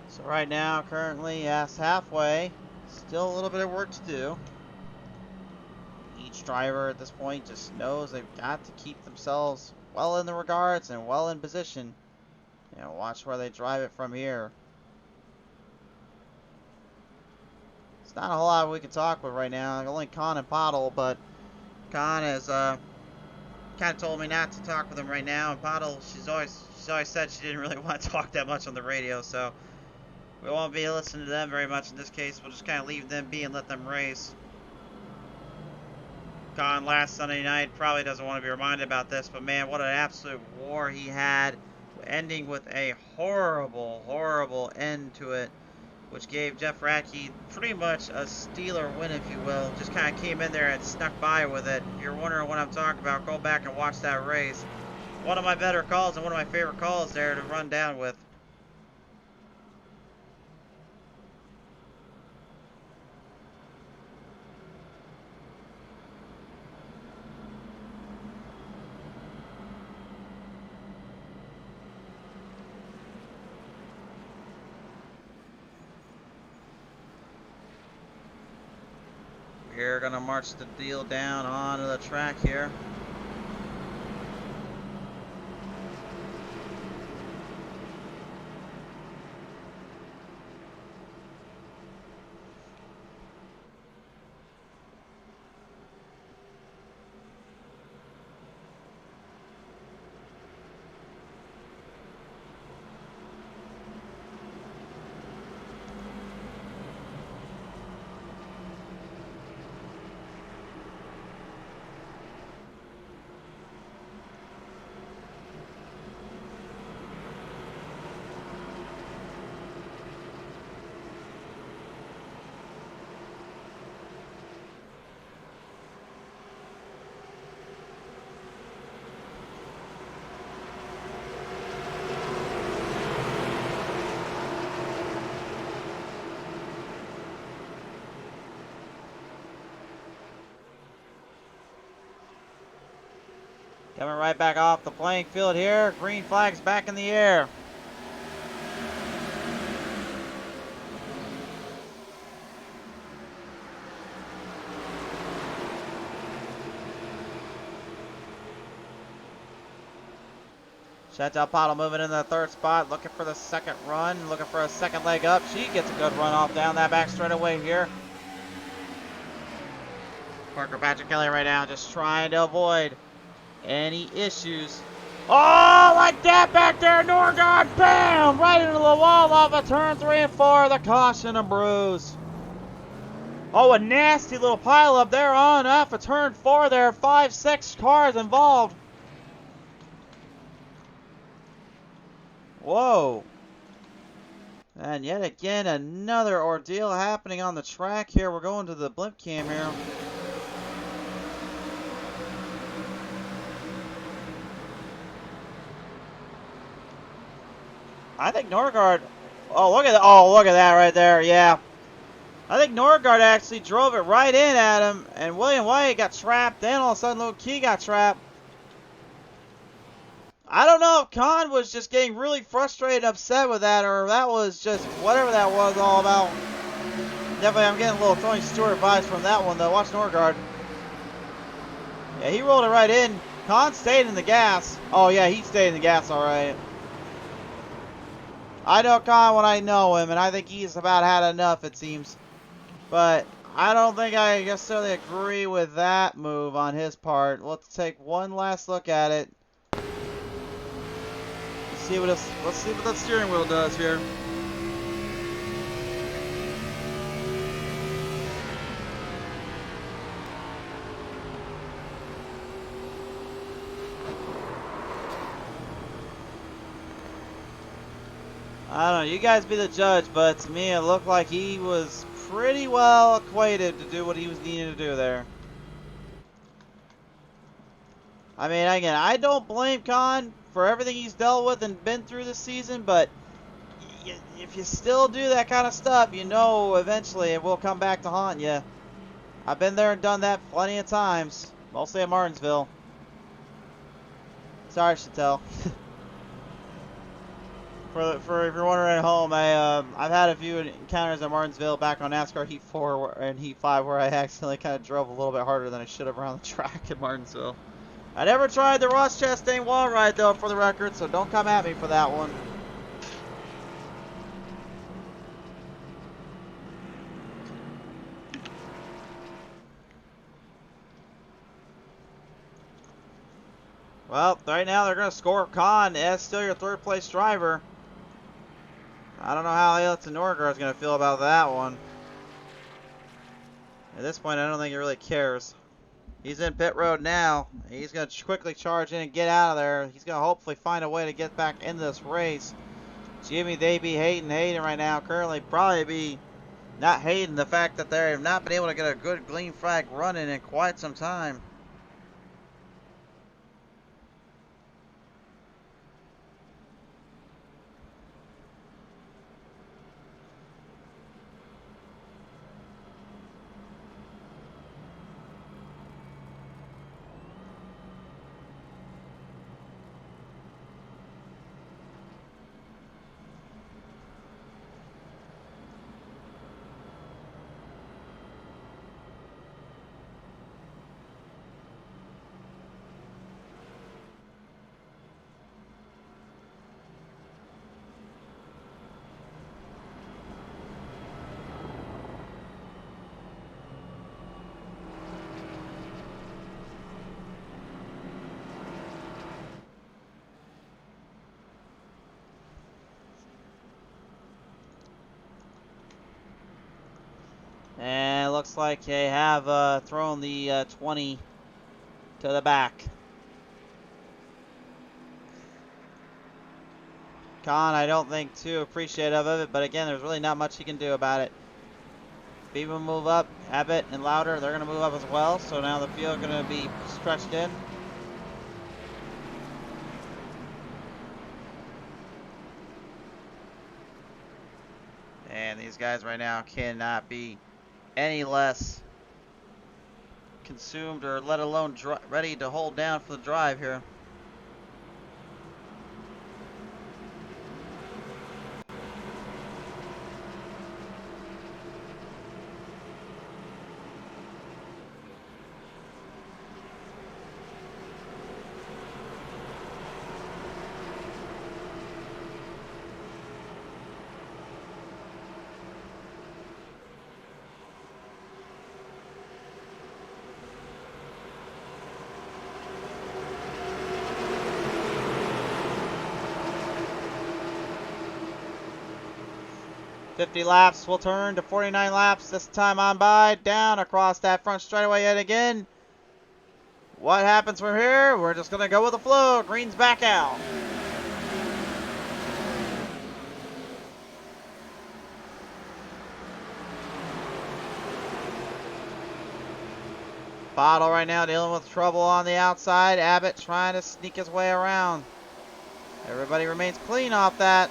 So right now, currently past halfway, still a little bit of work to do. Each driver at this point just knows they've got to keep themselves well in the regards and well in position. You know, watch where they drive it from here. It's not a whole lot we can talk with right now. Only Con and Pottle, but Con has kind of told me not to talk with him right now. And Pottle, she's always said she didn't really want to talk that much on the radio, so we won't be listening to them very much in this case. We'll just kind of leave them be and let them race. Con last Sunday night probably doesn't want to be reminded about this, but man, what an absolute war he had ending with a horrible, horrible end to it, which gave Jeff Radke pretty much a stealer win, if you will. Just kind of came in there and snuck by with it. If you're wondering what I'm talking about, go back and watch that race. One of my better calls and one of my favorite calls there to run down with. We're gonna march the deal down onto the track here. Coming right back off the playing field here. Green flag's back in the air. Chantal Pottle moving in the third spot, looking for the second run, looking for a second leg up. She gets a good run off down that back straightaway here. Parker Patrick Kelly right now just trying to avoid any issues. Oh, like that back there, Norgard, bam! Right into the wall off of turn 3 and 4, the caution and bruise. Oh, a nasty little pile up there on off of turn 4 there, 5-6 cars involved. Whoa. And yet again, another ordeal happening on the track here. We're going to the blimp cam here. I think Norgard. Oh, look at that! Oh, look at that right there. Yeah, I think Norgard actually drove it right in at him, and William White got trapped. Then all of a sudden, Luke Key got trapped. I don't know if Khan was just getting really frustrated, and upset with that, or that was just whatever that was all about. Definitely, I'm getting a little Tony Stewart vibes from that one, though. Watch Norgard. Yeah, he rolled it right in. Khan stayed in the gas. Oh yeah, he stayed in the gas, all right. I know Khan when I know him, and I think he's about had enough, it seems. But I don't think I necessarily agree with that move on his part. Let's take one last look at it. Let's see what the steering wheel does here. I don't know, you guys be the judge, but to me it looked like he was pretty well acquainted to do what he was needing to do there. I mean, again, I don't blame Khan for everything he's dealt with and been through this season, but if you still do that kind of stuff, you know eventually it will come back to haunt you. I've been there and done that plenty of times, mostly at Martinsville. Sorry, Chantel. For if you're wondering at home, I've had a few encounters at Martinsville back on NASCAR Heat 4 and Heat 5 where I accidentally kind of drove a little bit harder than I should have around the track at Martinsville. I never tried the Ross Chastain wall ride though, for the record, so don't come at me for that one. Well, right now they're going to score Khan as still your third place driver. I don't know how Ailton Norgard is going to feel about that one. At this point, I don't think he really cares. He's in pit road now. He's going to quickly charge in and get out of there. He's going to hopefully find a way to get back in this race. Jimmy, they be hating right now. Currently, probably be not hating the fact that they have not been able to get a good green flag running in quite some time. And it looks like they have thrown the 20 to the back. Khan, I don't think too appreciative of it, but again, there's really not much he can do about it. People move up, Abbott and Louder, they're going to move up as well, so now the field going to be stretched in. And these guys right now cannot be any less consumed or let alone ready to hold down for the drive here. "50 laps will turn to 49 laps this time on by, down across that front straightaway yet again. What happens from here? We're just going to go with the flow. Green's back out. Bottle right now dealing with trouble on the outside. Abbott trying to sneak his way around. Everybody remains clean off that.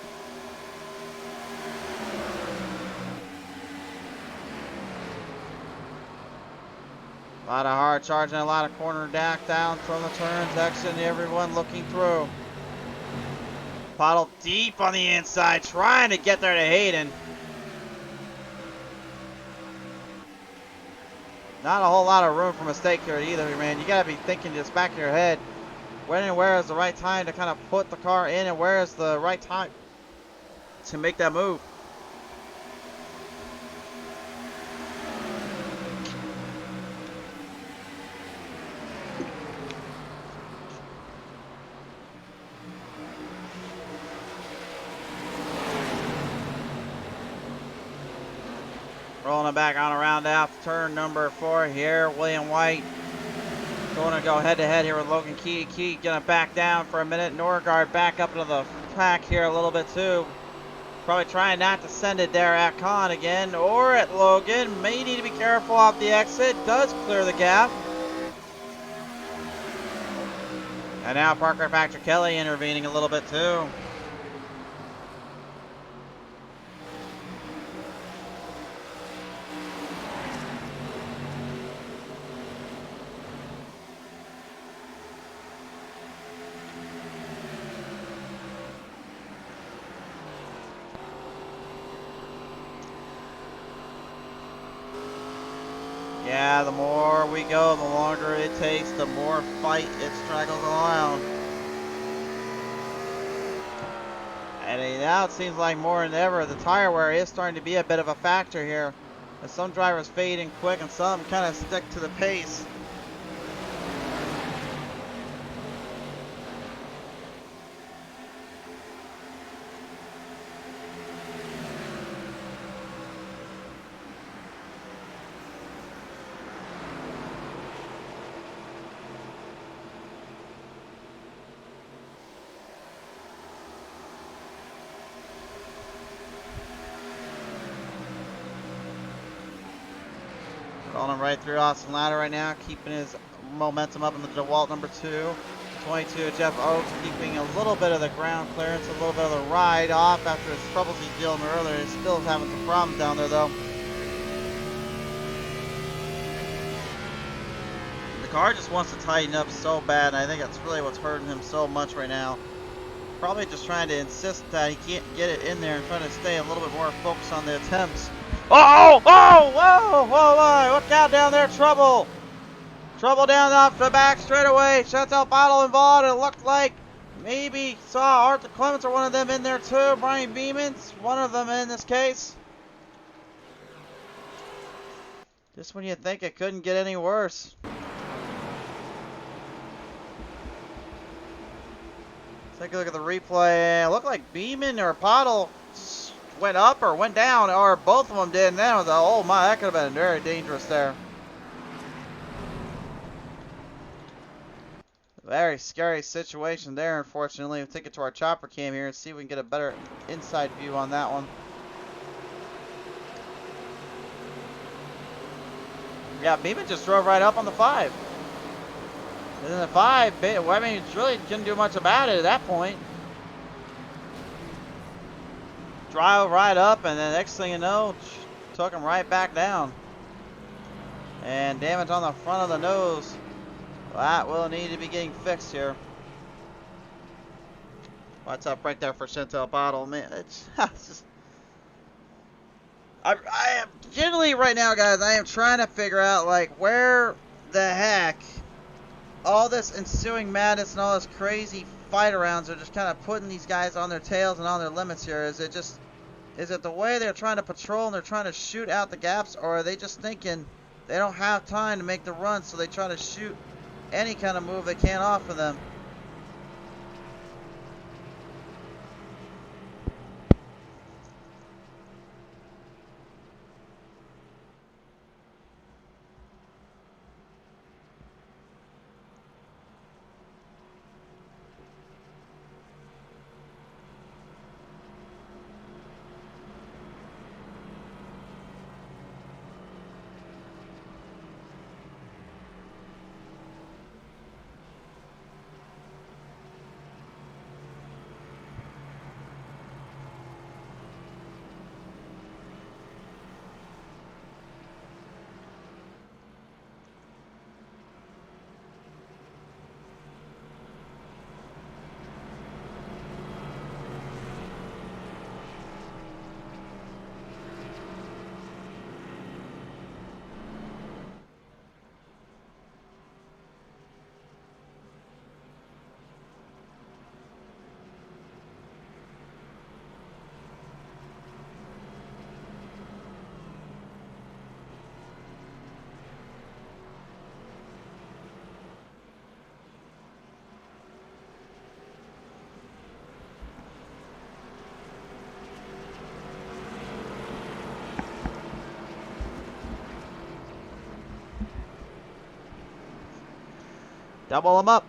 A lot of hard charging, a lot of corner down from the turns, exiting everyone looking through. Bottle deep on the inside, trying to get there to Hayden. Not a whole lot of room for mistake here either, man. You gotta be thinking just back of your head, when and where is the right time to kind of put the car in, and where is the right time to make that move. Rolling it back on around out turn number 4 here. William White going to go head to head here with Logan Key. Key gonna back down for a minute. Norgard back up into the pack here a little bit too. Probably trying not to send it there at Khan again or at Logan. May need to be careful off the exit. Does clear the gap. And now Parker Factor Kelly intervening a little bit too. Yeah, the more we go, the longer it takes, the more fight it straggles around. And now it seems like more than ever, the tire wear is starting to be a bit of a factor here. As some drivers fade in quick and some kind of stick to the pace. Rolling right through Austin Ladder right now, keeping his momentum up in the DeWalt number 2. 22, Jeff Oaks keeping a little bit of the ground clearance, a little bit of the ride off after his troubles he's dealing with earlier. He's still having some problems down there though. The car just wants to tighten up so bad, and I think that's really what's hurting him so much right now. Probably just trying to insist that he can't get it in there and trying to stay a little bit more focused on the attempts. Oh! Oh! Whoa! Whoa! Whoa! Look out down there! Trouble! Trouble down off the back straightaway. Chantel Bottle involved. It looked like maybe saw Arthur Clements or one of them in there too. Brian Beeman's one of them in this case. Just when you think it couldn't get any worse. Take a look at the replay. It looked like Beeman or Pottle went up or went down, or both of them did. And then it was, oh my, that could have been very dangerous there. Very scary situation there, unfortunately. We'll take it to our chopper cam here and see if we can get a better inside view on that one. Yeah, Beeman just drove right up on the 5. And then the 5, well, I mean, really couldn't do much about it at that point. Drive right up, and then next thing you know, took him right back down. And damage on the front of the nose. That will need to be getting fixed here. What's up right there for Chantel Bottle? Man, it's just... I am generally right now, guys, I am trying to figure out, like, where the heck all this ensuing madness and all this crazy fight arounds are just kind of putting these guys on their tails and on their limits here. Is it the way they're trying to patrol and they're trying to shoot out the gaps, or are they just thinking they don't have time to make the run, so they try to shoot any kind of move they can off of them? Double them up.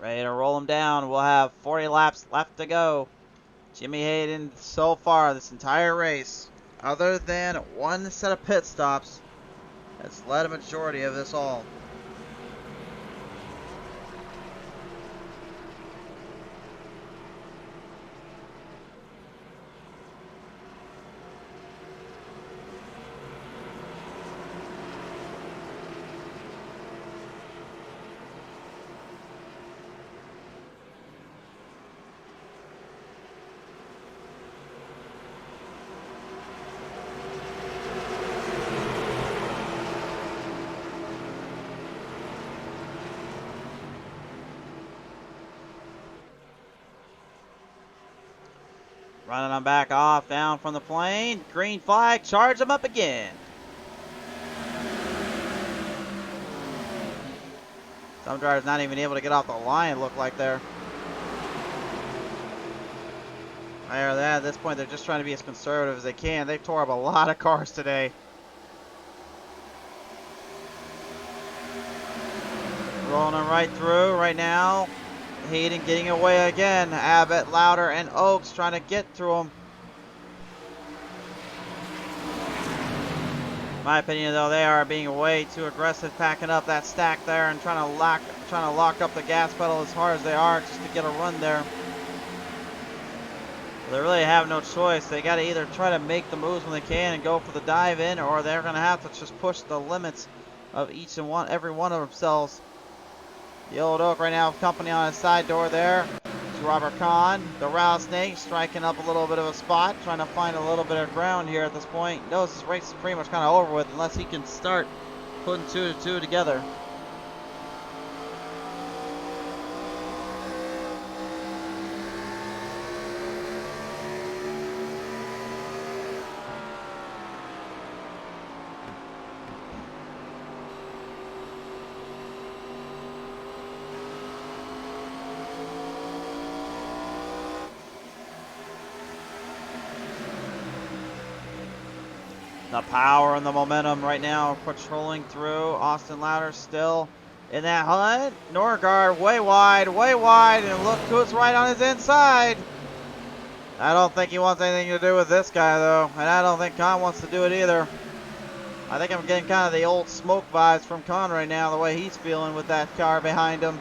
Ready to roll them down. We'll have 40 laps left to go. Jimmy Hayden so far this entire race, other than one set of pit stops, has led a majority of this all. Running them back off, down from the plane. Green flag, charge them up again. Some drivers not even able to get off the line, it looked like there. At this point, they're just trying to be as conservative as they can. They tore up a lot of cars today. Rolling them right through right now. Hayden getting away again. Abbott, Louder, and Oaks trying to get through him. my opinion, though, they are being way too aggressive, packing up that stack there and trying to lock up the gas pedal as hard as they are just to get a run there. But they really have no choice. They got to either try to make the moves when they can and go for the dive in, or they're going to have to just push the limits of every one of themselves. The Old Oak right now with company on his side door there. It's Robert Kahn, the Rattlesnake, striking up a little bit of a spot, trying to find a little bit of ground here at this point. Knows this race is pretty much kind of over with unless he can start putting 2 to 2 together. The power and the momentum right now patrolling through. Austin Louder still in that hunt. Norgard way wide, and look who's right on his inside. I don't think he wants anything to do with this guy, though, and I don't think Con wants to do it either. I think I'm getting kind of the old smoke vibes from Con right now, the way he's feeling with that car behind him.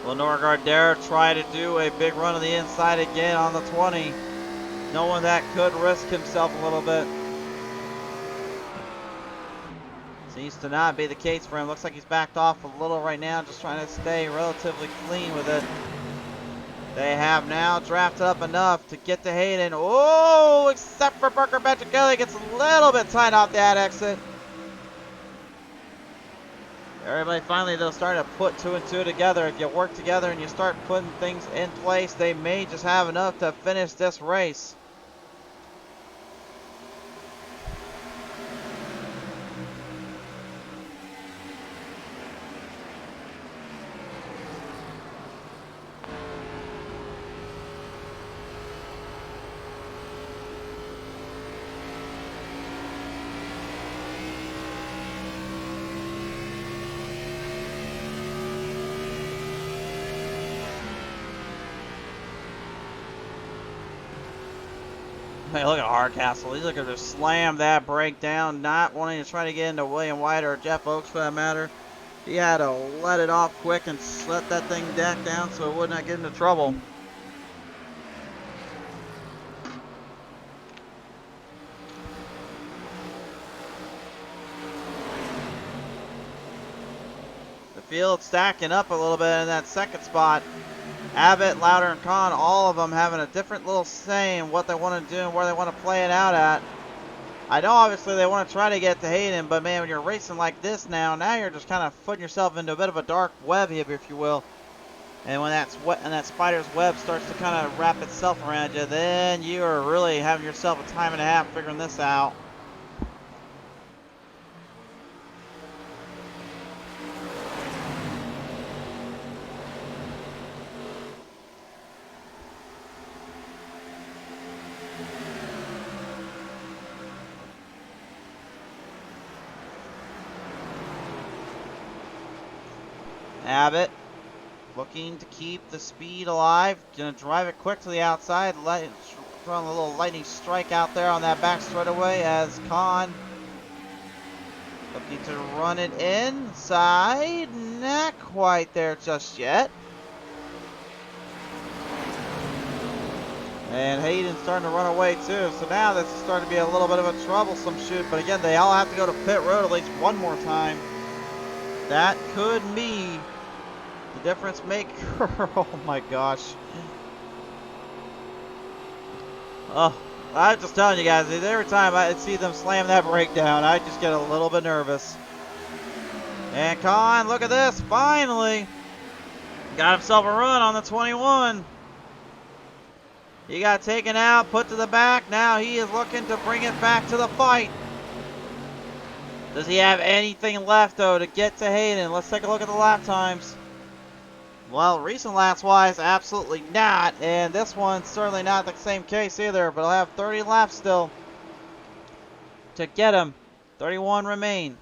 Will Norgard dare try to do a big run on the inside again on the 20, knowing that could risk himself a little bit? Seems to not be the case for him. Looks like he's backed off a little right now, just trying to stay relatively clean with it. They have now drafted up enough to get to Hayden. Oh, except for Parker Petrokelly, gets a little bit tight off that exit. Everybody finally, they'll start to put 2 and 2 together. If you work together and you start putting things in place, they may just have enough to finish this race. Hey, look at Hardcastle. He's looking to slam that brake down, not wanting to try to get into William White or Jeff Oakes for that matter. He had to let it off quick and let that thing deck down so it would not get into trouble. The field stacking up a little bit in that second spot. Abbott, Louder, and Kahn, all of them having a different little say in what they want to do and where they want to play it out at. I know obviously they want to try to get to Hayden, but man, when you're racing like this now you're just kind of putting yourself into a bit of a dark web here, if you will. And when that spider's web starts to kind of wrap itself around you, then you are really having yourself a time and a half figuring this out. Abbott looking to keep the speed alive. Gonna drive it quick to the outside. Throwing a little lightning strike out there on that back straightaway as Kahn looking to run it inside. Not quite there just yet. And Hayden's starting to run away too. So now this is starting to be a little bit of a troublesome shoot. But again, they all have to go to pit road at least one more time. That could be the difference maker. Oh my gosh. Oh, I'm just telling you guys, every time I see them slam that brake down, I just get a little bit nervous. And Kahn, look at this, finally got himself a run on the 21. He got taken out, put to the back. Now he is looking to bring it back to the fight. Does he have anything left, though, to get to Hayden? Let's take a look at the lap times. Well, recent laps-wise, absolutely not. And this one's certainly not the same case either, but he'll have 30 laps still to get him. 31 remain.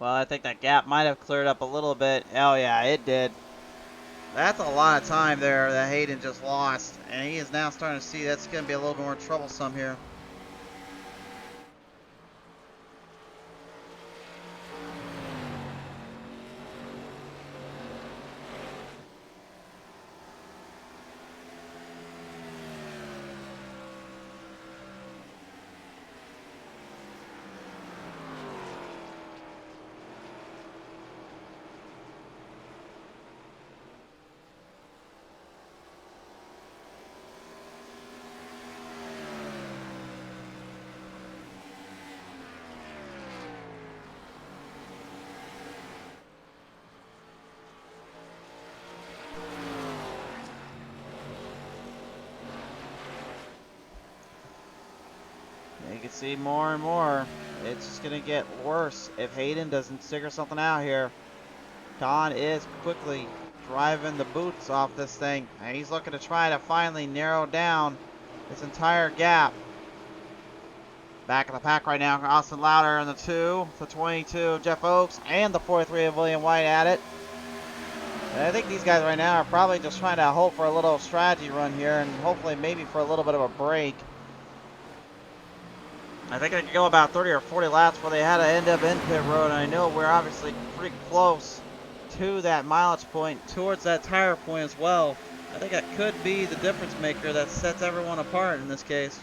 Well, I think that gap might have cleared up a little bit. Oh, yeah, it did. That's a lot of time there that Hayden just lost. And he is now starting to see that's going to be a little bit more troublesome here. You can see more and more. It's just going to get worse if Hayden doesn't figure something out here. Don is quickly driving the boots off this thing. And he's looking to try to finally narrow down this entire gap. Back in the pack right now, Austin Louder in the 2, the 22, Jeff Oakes, and the 43 of William White at it. And I think these guys right now are probably just trying to hope for a little strategy run here and hopefully maybe for a little bit of a break. I think they could go about 30 or 40 laps before they had to end up in pit road, and I know we're obviously pretty close to that mileage point, towards that tire point as well. I think that could be the difference maker that sets everyone apart in this case.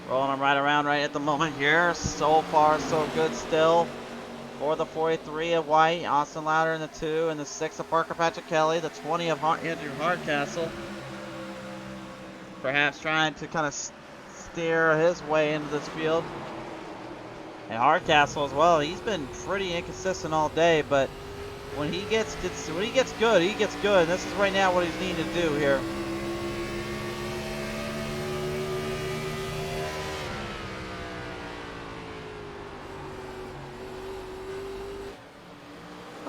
Rolling them right around right at the moment here. So far, so good still. For the 43 of White, Austin Louder in the 2, and the 6 of Parker Patrick Kelly, the 20 of Andrew Hardcastle. Perhaps trying to kind of steer his way into this field. And Hardcastle as well. He's been pretty inconsistent all day, but when he gets good, he gets good. And this is right now what he's needing to do here.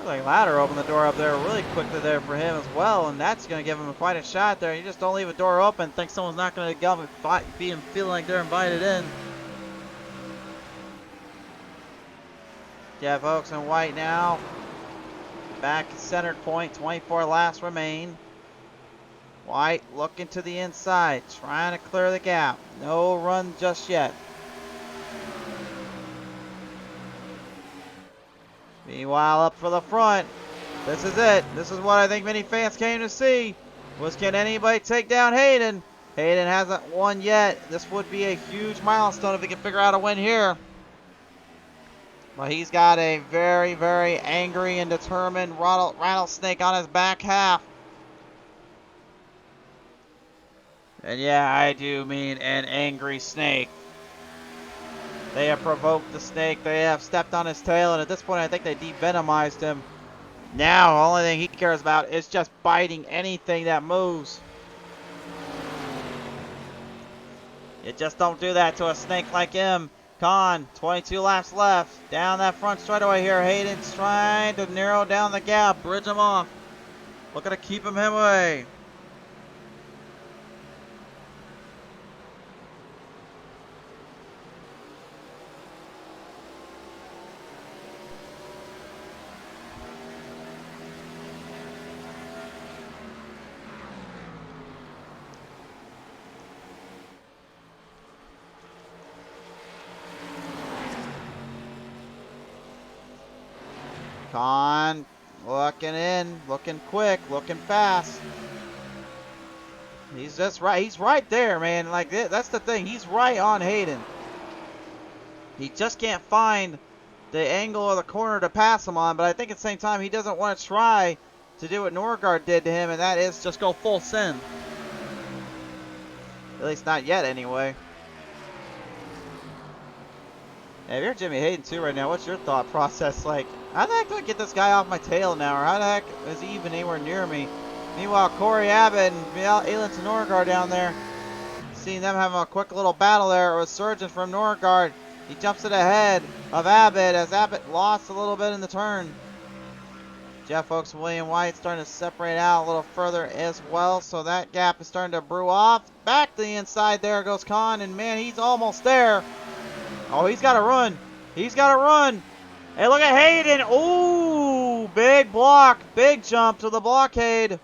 Like Louder opened the door up there really quickly there for him as well, and that's going to give him quite a shot there. You just don't leave a door open, think someone's not going to go and be feeling like they're invited in. Jeff Oakes and White now back at centered point, 24 laps remain. White looking to the inside, trying to clear the gap. No run just yet. Meanwhile, up for the front, this is it. This is what I think many fans came to see, was can anybody take down Hayden? Hayden hasn't won yet. This would be a huge milestone if he can figure out a win here. But he's got a very, very angry and determined rattlesnake on his back half. And yeah, I do mean an angry snake. They have provoked the snake. They have stepped on his tail, and at this point, I think they de-venomized him. Now, the only thing he cares about is just biting anything that moves. You just don't do that to a snake like him. Con, 22 laps left. Down that front straightaway here. Hayden's trying to narrow down the gap, bridge him off. Looking to keep him away. Con, looking in, looking quick, looking fast. He's just right. He's right there, man. Like, that's the thing. He's right on Hayden. He just can't find the angle or the corner to pass him on. But I think at the same time, he doesn't want to try to do what Norgard did to him, and that is just go full send. At least not yet, anyway. Hey, if you're Jimmy Hayden too right now, what's your thought process like? How the heck do I get this guy off my tail now? Or how the heck is he even anywhere near me? Meanwhile, Corey Abbott and Alan Norgard down there Seeing them having a quick little battle there. It was Surgeon from Norgard. He jumps it ahead of Abbott as Abbott lost a little bit in the turn. Jeff Oaks and William White starting to separate out a little further as well. So that gap is starting to brew off. Back to the inside. There goes Khan. And man, he's almost there. Oh, he's got to run. He's got to run. Hey, look at Hayden. Ooh, big block. Big jump to the blockade.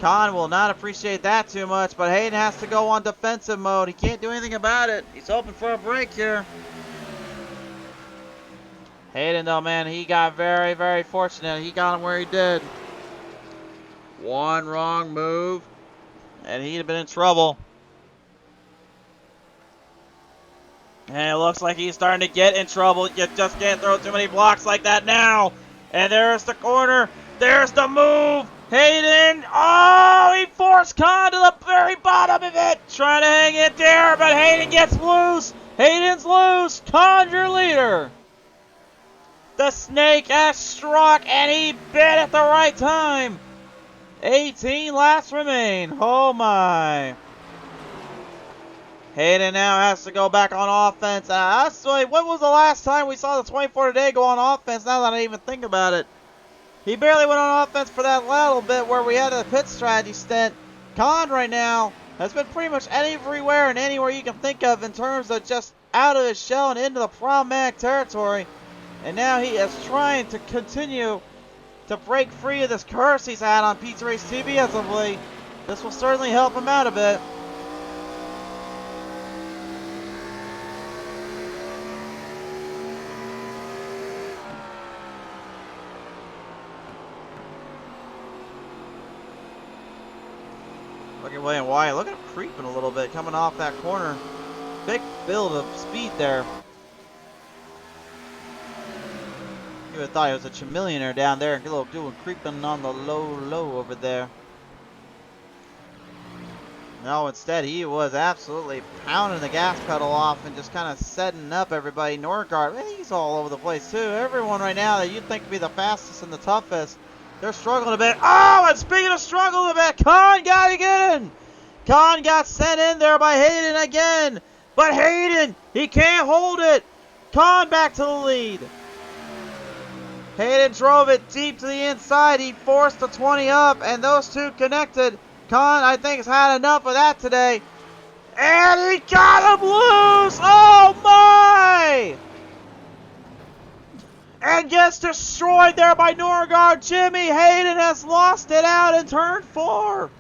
Khan will not appreciate that too much, but Hayden has to go on defensive mode. He can't do anything about it. He's hoping for a break here. Hayden, though, man, he got very, very fortunate. He got him where he did. One wrong move, and he'd have been in trouble. And it looks like he's starting to get in trouble. You just can't throw too many blocks like that now. And there's the corner. There's the move. Hayden. Oh, he forced Khan to the very bottom of it. Trying to hang it there, but Hayden gets loose. Hayden's loose. Khan's your leader. The snake has struck, and he bit at the right time. 18 laps remain. Oh, my. Hayden now has to go back on offense. When was the last time we saw the 24 today go on offense? Now that I even think about it. He barely went on offense for that little bit where we had a pit strategy stint. Khan right now has been pretty much everywhere and anywhere you can think of in terms of just out of his shell and into the problematic territory. And now he is trying to continue to break free of this curse he's had on Pizza Race TV as of late. This will certainly help him out a bit. Look at William White. Look at him creeping a little bit coming off that corner. Big build of speed there. You would have thought he was a chameleonaire down there. A little doing creeping on the low over there. No, instead he was absolutely pounding the gas pedal off and just kind of setting up everybody. Norgard, man, he's all over the place too. Everyone right now that you'd think would be the fastest and the toughest, they're struggling a bit. Oh, and speaking of struggling a bit, Khan got to get in. Khan got sent in there by Hayden again. But Hayden, he can't hold it. Khan back to the lead. Hayden drove it deep to the inside. He forced the 20 up, and those two connected. Khan, I think, has had enough of that today. And he got him loose. Oh, my. And gets destroyed there by Norgard. Jimmy Hayden has lost it out in turn 4.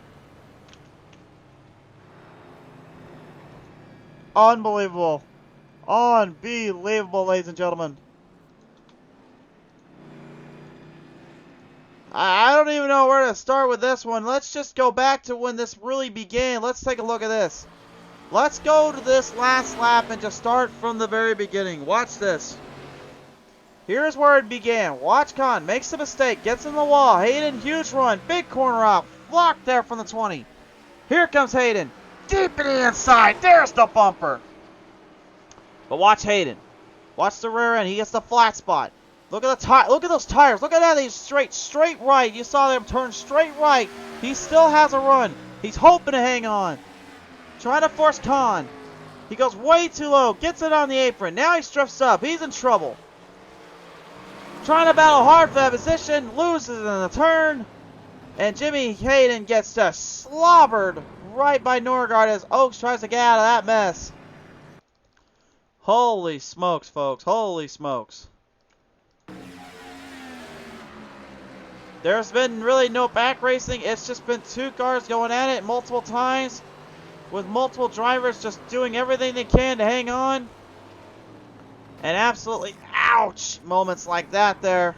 Unbelievable. Unbelievable, ladies and gentlemen. I don't even know where to start with this one. Let's just go back to when this really began. Let's take a look at this. Let's go to this last lap and just start from the very beginning. Watch this. Here's where it began. Watch Khan. Makes a mistake. Gets in the wall. Hayden, huge run. Big corner out. Blocked there from the 20. Here comes Hayden. Deep in the inside. There's the bumper. But watch Hayden. Watch the rear end. He gets the flat spot. Look at the look at those tires. Look at that. He's straight right. You saw them turn straight right. He still has a run. He's hoping to hang on. Trying to force Khan. He goes way too low. Gets it on the apron. Now he drifts up. He's in trouble. Trying to battle hard for that position. Loses in the turn. And Jimmy Hayden gets just slobbered right by Norgard as Oaks tries to get out of that mess. Holy smokes, folks. Holy smokes. There's been really no back racing. It's just been two cars going at it multiple times with multiple drivers just doing everything they can to hang on. And absolutely ouch moments like that there.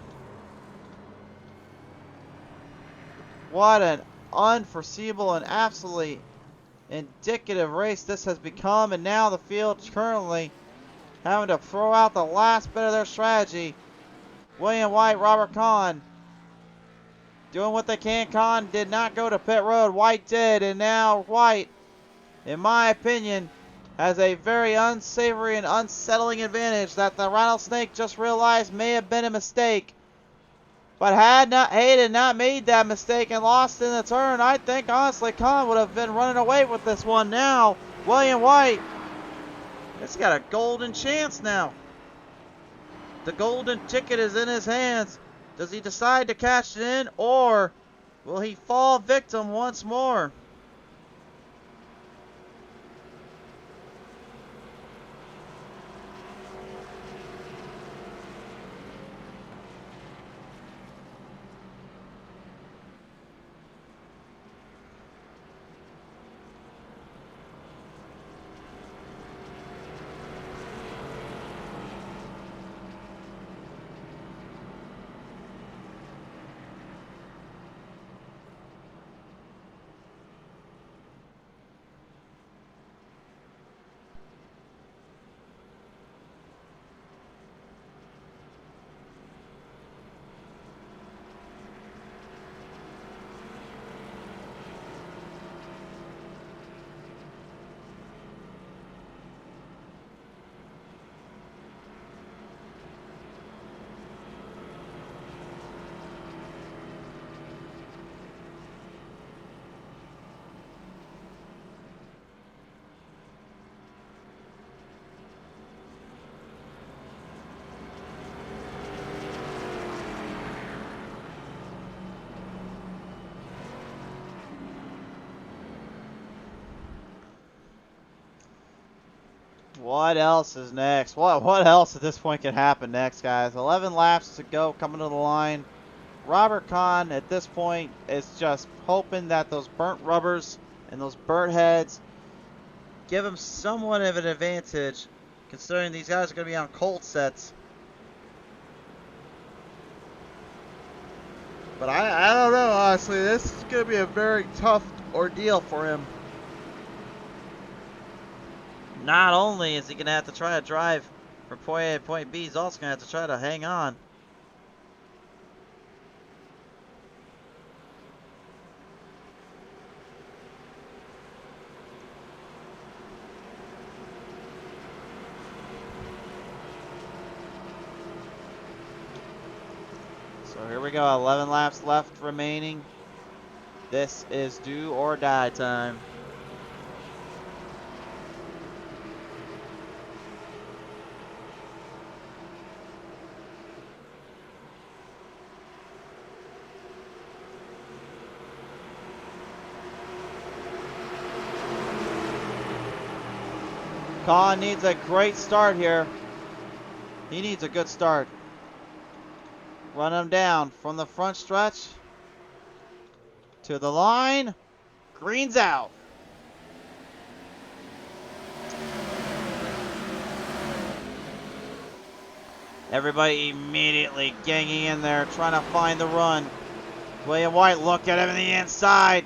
What an unforeseeable and absolutely indicative race this has become. And now the field currently having to throw out the last bit of their strategy. William White, Robert Kahn doing what they can. Kahn did not go to pit road. White did. And now White, in my opinion, has a very unsavory and unsettling advantage that the Rattlesnake just realized may have been a mistake. But had Hayden not made that mistake and lost in the turn, I think honestly Con would have been running away with this one now. William White, he's got a golden chance now. The golden ticket is in his hands. Does he decide to cash it in, or will he fall victim once more? What else is next? What else at this point can happen next, guys? 11 laps to go, coming to the line. Robert Kahn at this point is just hoping that those burnt rubbers and those burnt heads give him somewhat of an advantage, considering these guys are going to be on cold sets. But I don't know, honestly. This is going to be a very tough ordeal for him. Not only is he going to have to try to drive from point A to point B, he's also going to have to try to hang on. So here we go, 11 laps left remaining. This is do or die time. Kahn needs a great start here. He needs a good start. Run him down from the front stretch to the line. Green's out. Everybody immediately ganging in there, trying to find the run. William White look at him in the inside.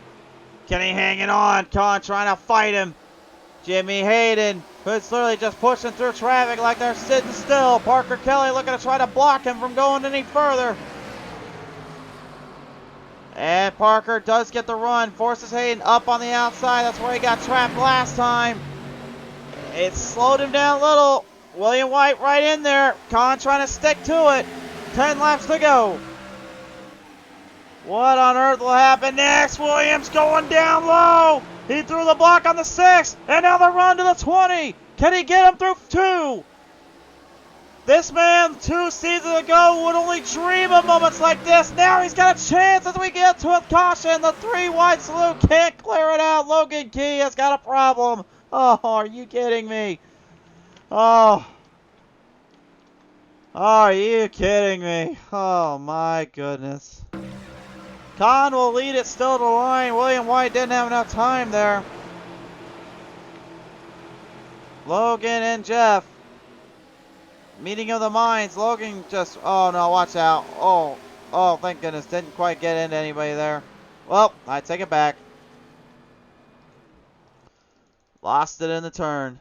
Can he hang it on? Kahn trying to fight him. Jimmy Hayden, who's literally just pushing through traffic like they're sitting still. Parker Kelly looking to try to block him from going any further. And Parker does get the run, forces Hayden up on the outside. That's where he got trapped last time. It slowed him down a little. William White right in there. Kahn trying to stick to it. 10 laps to go. What on earth will happen next? Williams going down low. He threw the block on the 6, and now the run to the 20. Can he get him through 2? This man 2 seasons ago would only dream of moments like this. Now he's got a chance as we get to a caution. The 3 wide salute can't clear it out. Logan Key has got a problem. Oh, are you kidding me? Oh. Are you kidding me? Oh my goodness. Kahn will lead it still to the line. William White didn't have enough time there. Logan and Jeff. Meeting of the minds. Logan just, oh no, watch out. Oh, thank goodness. Didn't quite get into anybody there. Well, I take it back. Lost it in the turn.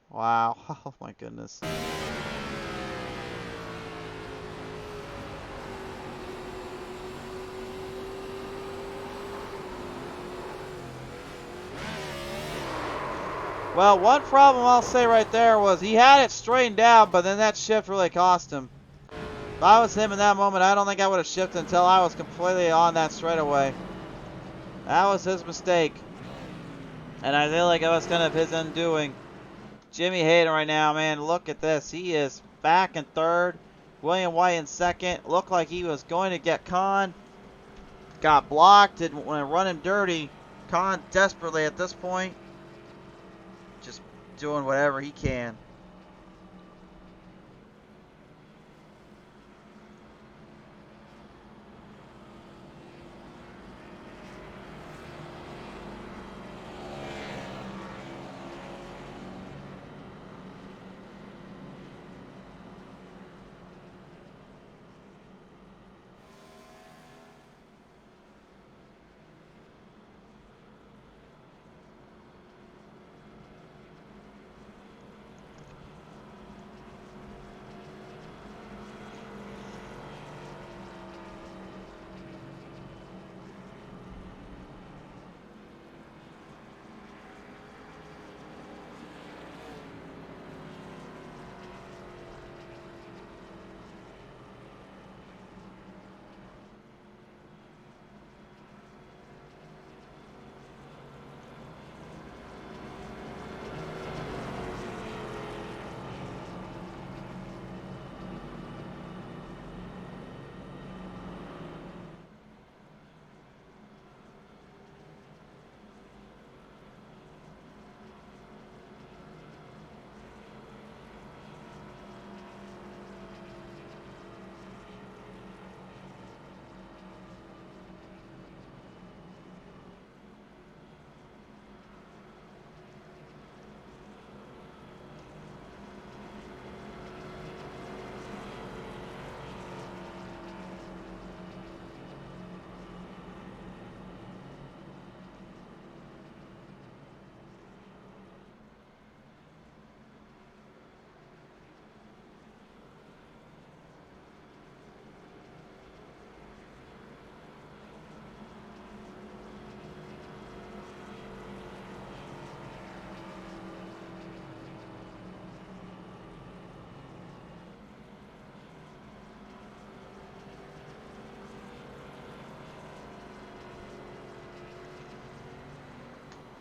Wow. Oh my goodness. Well, one problem I'll say right there was he had it straightened out, but then that shift really cost him. If I was him in that moment, I don't think I would have shifted until I was completely on that straightaway. That was his mistake. And I feel like it was kind of his undoing. Jimmy Hayden right now, man, look at this. He is back in third. William White in second. Looked like he was going to get Khan. Got blocked. Didn't want to run him dirty. Khan desperately at this point. Just doing whatever he can.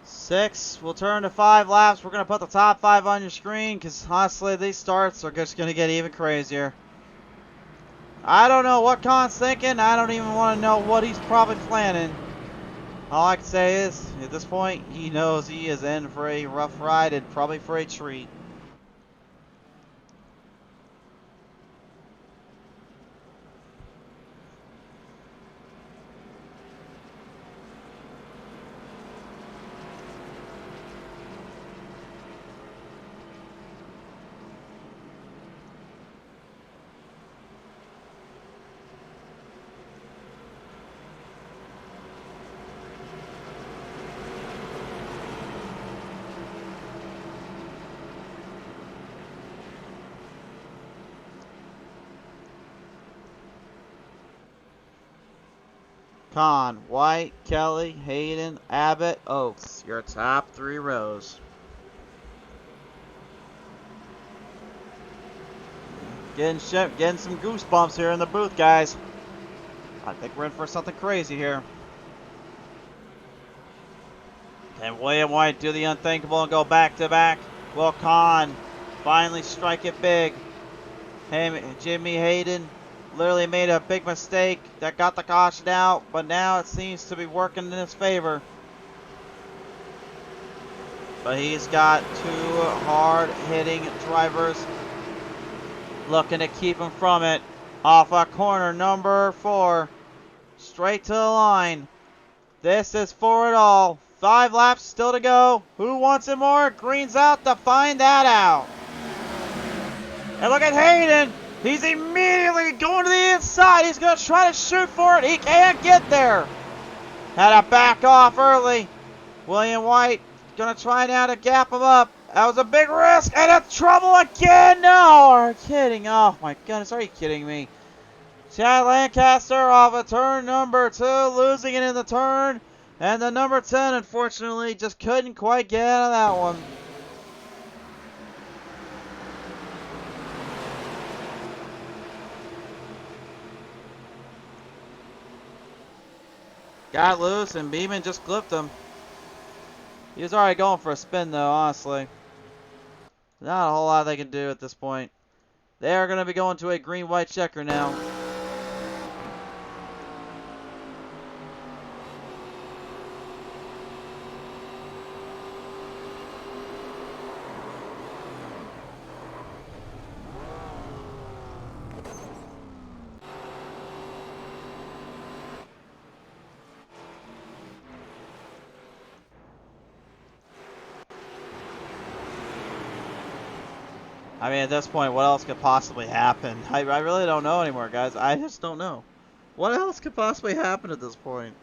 Six. We'll turn to 5 laps. We're going to put the top 5 on your screen because honestly, these starts are just going to get even crazier. I don't know what Khan's thinking. I don't even want to know what he's probably planning. All I can say is, at this point, he knows he is in for a rough ride and probably for a treat. Khan, White, Kelly, Hayden, Abbott, Oaks. Your top 3 rows. Getting some goosebumps here in the booth, guys. I think we're in for something crazy here. Can William White do the unthinkable and go back-to-back? Will Khan finally strike it big? Jimmy Hayden literally made a big mistake that got the caution out, but now it seems to be working in his favor. But he's got 2 hard-hitting drivers looking to keep him from it. Off of corner number 4. Straight to the line. This is for it all. 5 laps still to go. Who wants it more? Green's out to find that out. And look at Hayden. He's immediately going to the inside. He's going to try to shoot for it. He can't get there. Had to back off early. William White going to try now to gap him up. That was a big risk. And it's trouble again. No, are you kidding? Oh, my goodness. Are you kidding me? Chad Lancaster off of turn number 2. Losing it in the turn. And the number 10, unfortunately, just couldn't quite get out of that one. Got loose and Beeman just clipped him. He was already going for a spin though, honestly. Not a whole lot they can do at this point. They are going to be going to a green-white checker now. I mean, at this point, what else could possibly happen? I really don't know anymore, guys. I just don't know. What else could possibly happen at this point?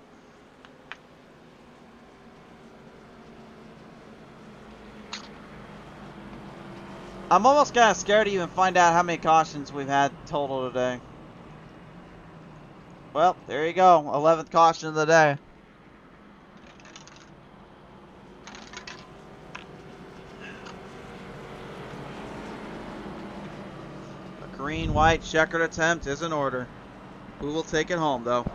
I'm almost kind of scared to even find out how many cautions we've had total today. Well, there you go. 11th caution of the day. A green-white checkered attempt is in order. Who will take it home, though?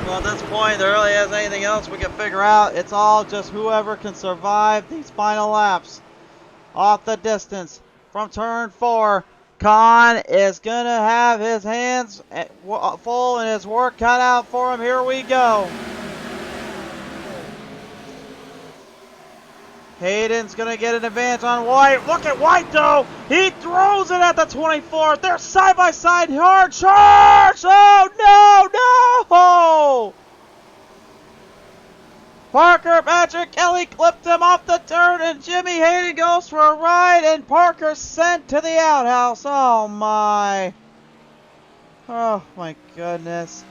Well, at this point, there really isn't anything else we can figure out. It's all just whoever can survive these final laps. Off the distance from turn 4, Khan is going to have his hands full and his work cut out for him. Here we go. Hayden's going to get an advantage on White. Look at White, though. He throws it at the 24th. They're side by side. Hard charge. Oh, no. Parker Patrick Kelly clipped him off the turn, and Jimmy Hayden goes for a ride, and Parker sent to the outhouse. Oh, my. Oh, my goodness.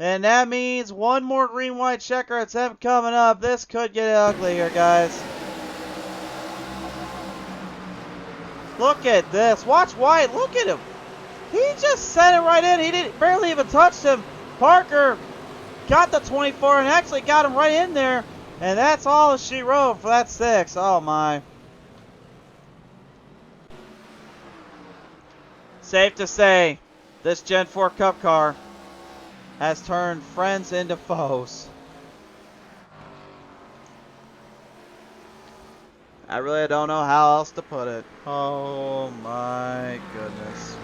And that means one more green-white checker attempt coming up. This could get ugly here, guys. Look at this. Watch White. Look at him. He just sent it right in. He didn't barely even touch him. Parker got the 24 and actually got him right in there. And that's all she wrote for that 6. Oh, my. Safe to say, this Gen 4 Cup car has turned friends into foes. I really don't know how else to put it. Oh my goodness.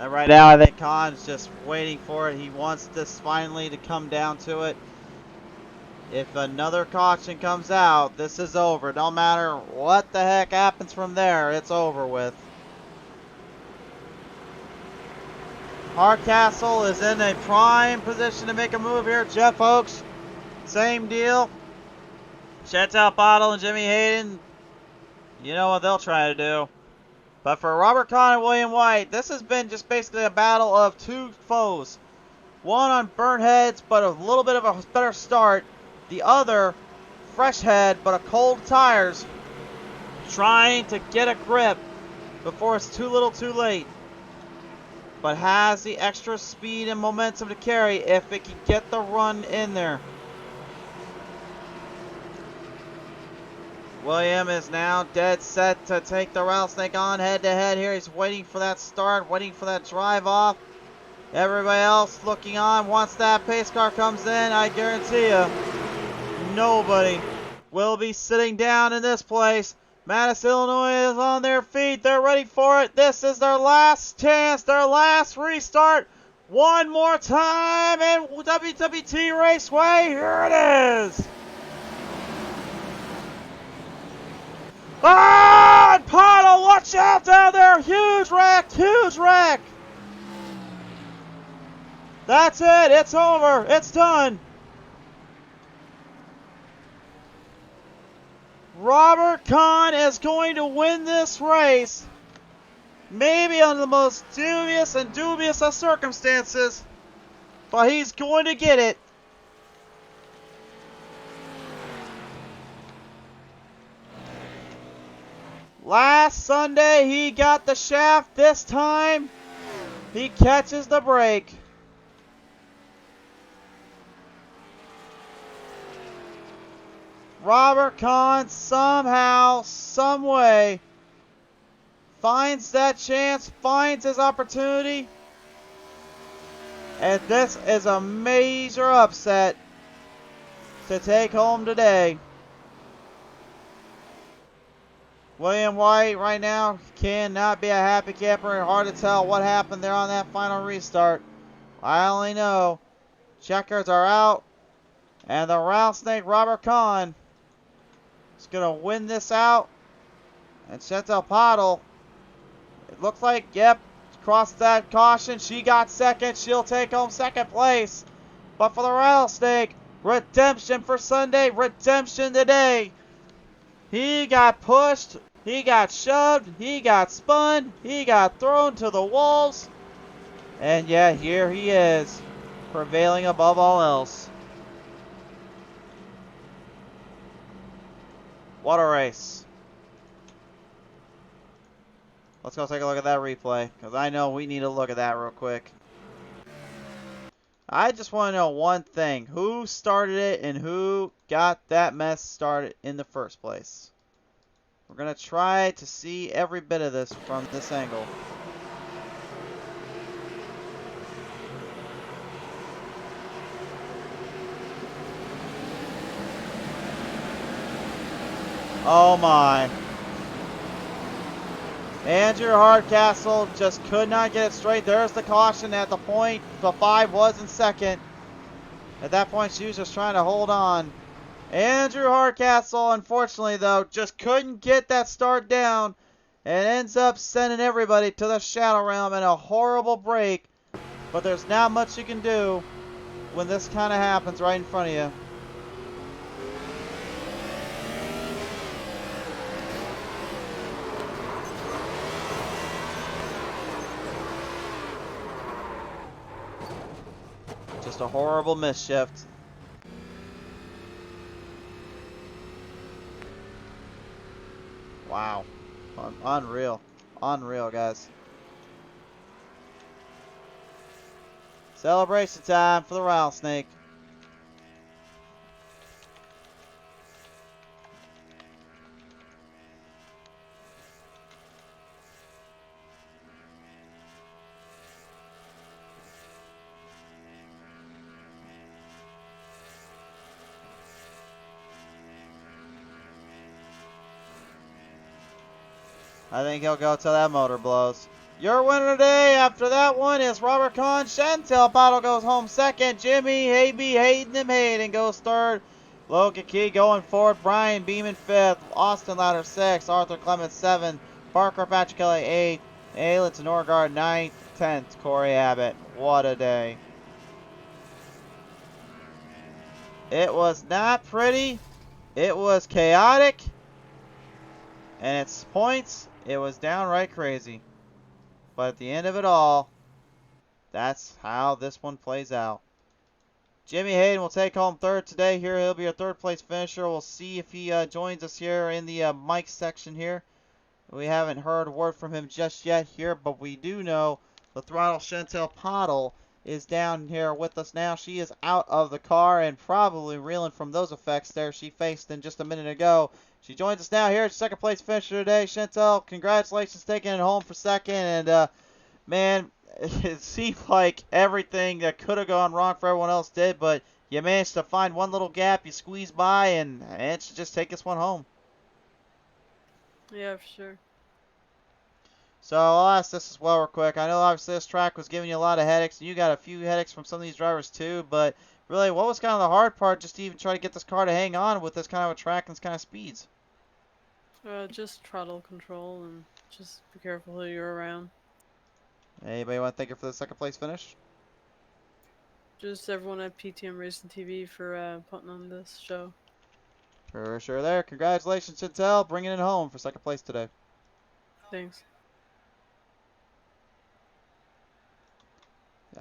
And right now, I think Khan's just waiting for it. He wants this finally to come down to it. If another caution comes out, this is over. No matter what the heck happens from there, it's over with. Hardcastle is in a prime position to make a move here. Jeff Oakes, same deal. Chantel Bottle and Jimmy Hayden, you know what they'll try to do. But for Robert Kahn and William White, this has been just basically a battle of two foes. One on burnt heads, but a little bit of a better start. The other, fresh head, but a cold tires, trying to get a grip before it's too little too late. But has the extra speed and momentum to carry if it can get the run in there. William is now dead set to take the rattlesnake on head to head here. He's waiting for that start, waiting for that drive off. Everybody else looking on. Once that pace car comes in, I guarantee you, nobody will be sitting down in this place. Madison, Illinois is on their feet. They're ready for it. This is their last chance, their last restart. One more time, and WWT Raceway, here it is. Ah, Puddle, watch out down there. Huge wreck, huge wreck. That's it. It's over. It's done. Robert Kahn is going to win this race. Maybe under the most dubious and dubious of circumstances. But he's going to get it. Last Sunday, he got the shaft. This time, he catches the break. Robert Kahn somehow, some way, finds that chance, finds his opportunity. And this is a major upset to take home today. William White right now cannot be a happy camper. Hard to tell what happened there on that final restart. I only know checkers are out, and the rattlesnake Robert Kahn is going to win this out. And Chantel Pottle, it looks like, yep, crossed that caution. She got second. She'll take home second place. But for the rattlesnake, redemption for Sunday, redemption today. He got pushed, he got shoved, he got spun, he got thrown to the walls. And yeah, here he is, prevailing above all else. What a race. Let's go take a look at that replay, because I know we need to look at that real quick. I just want to know one thing. Who started it and who got that mess started in the first place? We're going to try to see every bit of this from this angle. Oh my. Andrew Hardcastle just could not get it straight. There's the caution at the point. The 5 was in second. At that point, she was just trying to hold on. Andrew Hardcastle, unfortunately, though, just couldn't get that start down and ends up sending everybody to the Shadow Realm in a horrible break. But there's not much you can do when this kind of happens right in front of you. Just a horrible misshift. Wow. Unreal. Unreal, guys. Celebration time for the rattlesnake. I think he'll go till that motor blows. Your winner today after that one is Robert Kahn. Chantel Battle goes home second. Jimmy Hayden goes third. Logan Key going fourth. Brian Beeman fifth. Austin Ladder sixth. Arthur Clements seventh. Parker Patrick Kelly eighth. Aylin Norgard ninth. 10th. Corey Abbott. What a day. It was not pretty. It was chaotic. And at points, it was downright crazy. But at the end of it all, that's how this one plays out. Jimmy Hayden will take home third today. Here he'll be a third place finisher. We'll see if he joins us here in the mic section here. We haven't heard a word from him just yet here, but we do know the throttle Chantel Pottle is down here with us now. She is out of the car and probably reeling from those effects there she faced in just a minute ago. She joins us now here at second place finisher today. Chantel, congratulations taking it home for second. And man, it seemed like everything that could have gone wrong for everyone else did, but you managed to find one little gap, you squeezed by, and managed to just take this one home. Yeah, for sure. So I'll ask this as well real quick. I know obviously this track was giving you a lot of headaches, and you got a few headaches from some of these drivers too, but really, what was kind of the hard part just to even try to get this car to hang on with this kind of a track and this kind of speeds? Just throttle control and just be careful who you're around. Anybody want to thank you for the second place finish? Just everyone at PTM Racing TV for putting on this show. For sure there. Congratulations, Chantel, bringing it home for second place today. Thanks.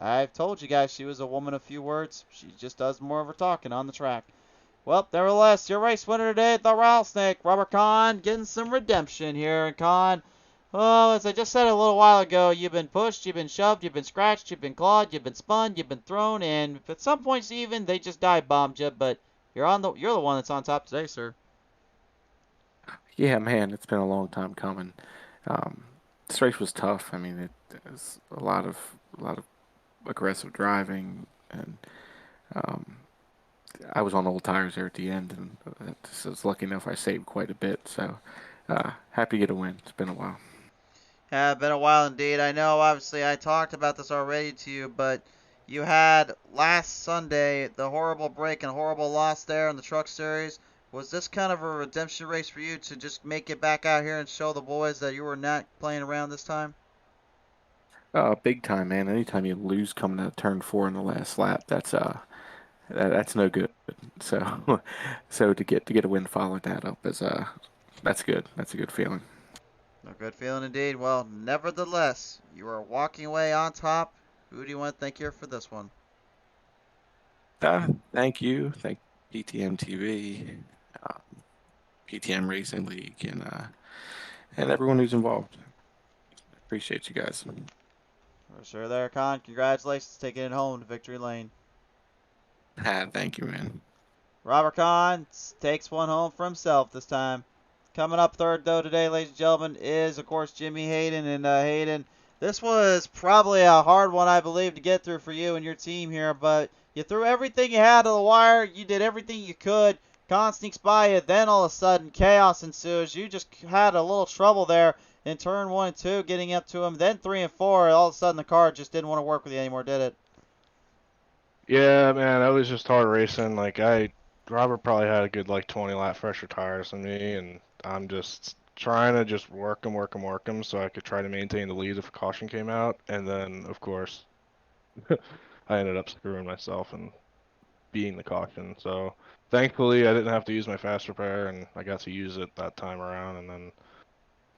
I've told you guys she was a woman of few words. She just does more of her talking on the track. Well, nevertheless, your race winner today at the Rattlesnake, Robert Kahn, getting some redemption here. And Kahn, well, as I just said a little while ago, you've been pushed, you've been shoved, you've been scratched, you've been clawed, you've been spun, you've been thrown, and at some points even they just dive bombed you. But you're the one that's on top today, sir. Yeah, man, it's been a long time coming. This race was tough. I mean, it was a lot of aggressive driving, and um, I was on old tires there at the end, and I was lucky enough I saved quite a bit. So happy to get a win. It's been a while. Yeah, been a while indeed. I know, obviously, I talked about this already to you, but you had last Sunday the horrible break and horrible loss there in the Truck Series. Was this kind of a redemption race for you to just make it back out here and show the boys that you were not playing around this time? Big time, man. Anytime you lose coming out of turn four in the last lap, that's no good. So so to get a win following that up is that's good. That's a good feeling. A good feeling indeed. Well, nevertheless, you are walking away on top. Who do you want to thank here for this one? Thank you. Thank PTM TV, uh, PTM Racing League, and everyone who's involved. Appreciate you guys. For sure there, Con. Congratulations taking it home to victory lane. Thank you, man. Robert Kahn takes one home for himself this time. Coming up third, though, today, ladies and gentlemen, is, of course, Jimmy Hayden. And Hayden, this was probably a hard one, I believe, to get through for you and your team here. But you threw everything you had to the wire. You did everything you could. Kahn sneaks by you. Then, all of a sudden, chaos ensues. You just had a little trouble there in turn 1 and 2, getting up to him. Then 3 and 4, all of a sudden, the car just didn't want to work with you anymore, did it? Yeah, man, I was just hard racing. Robert probably had a good 20 lap fresher tires than me, and I'm just trying to just work him so I could try to maintain the lead if a caution came out. And then, of course, I ended up screwing myself and being the caution. So thankfully, I didn't have to use my fast repair, and I got to use it that time around. And then,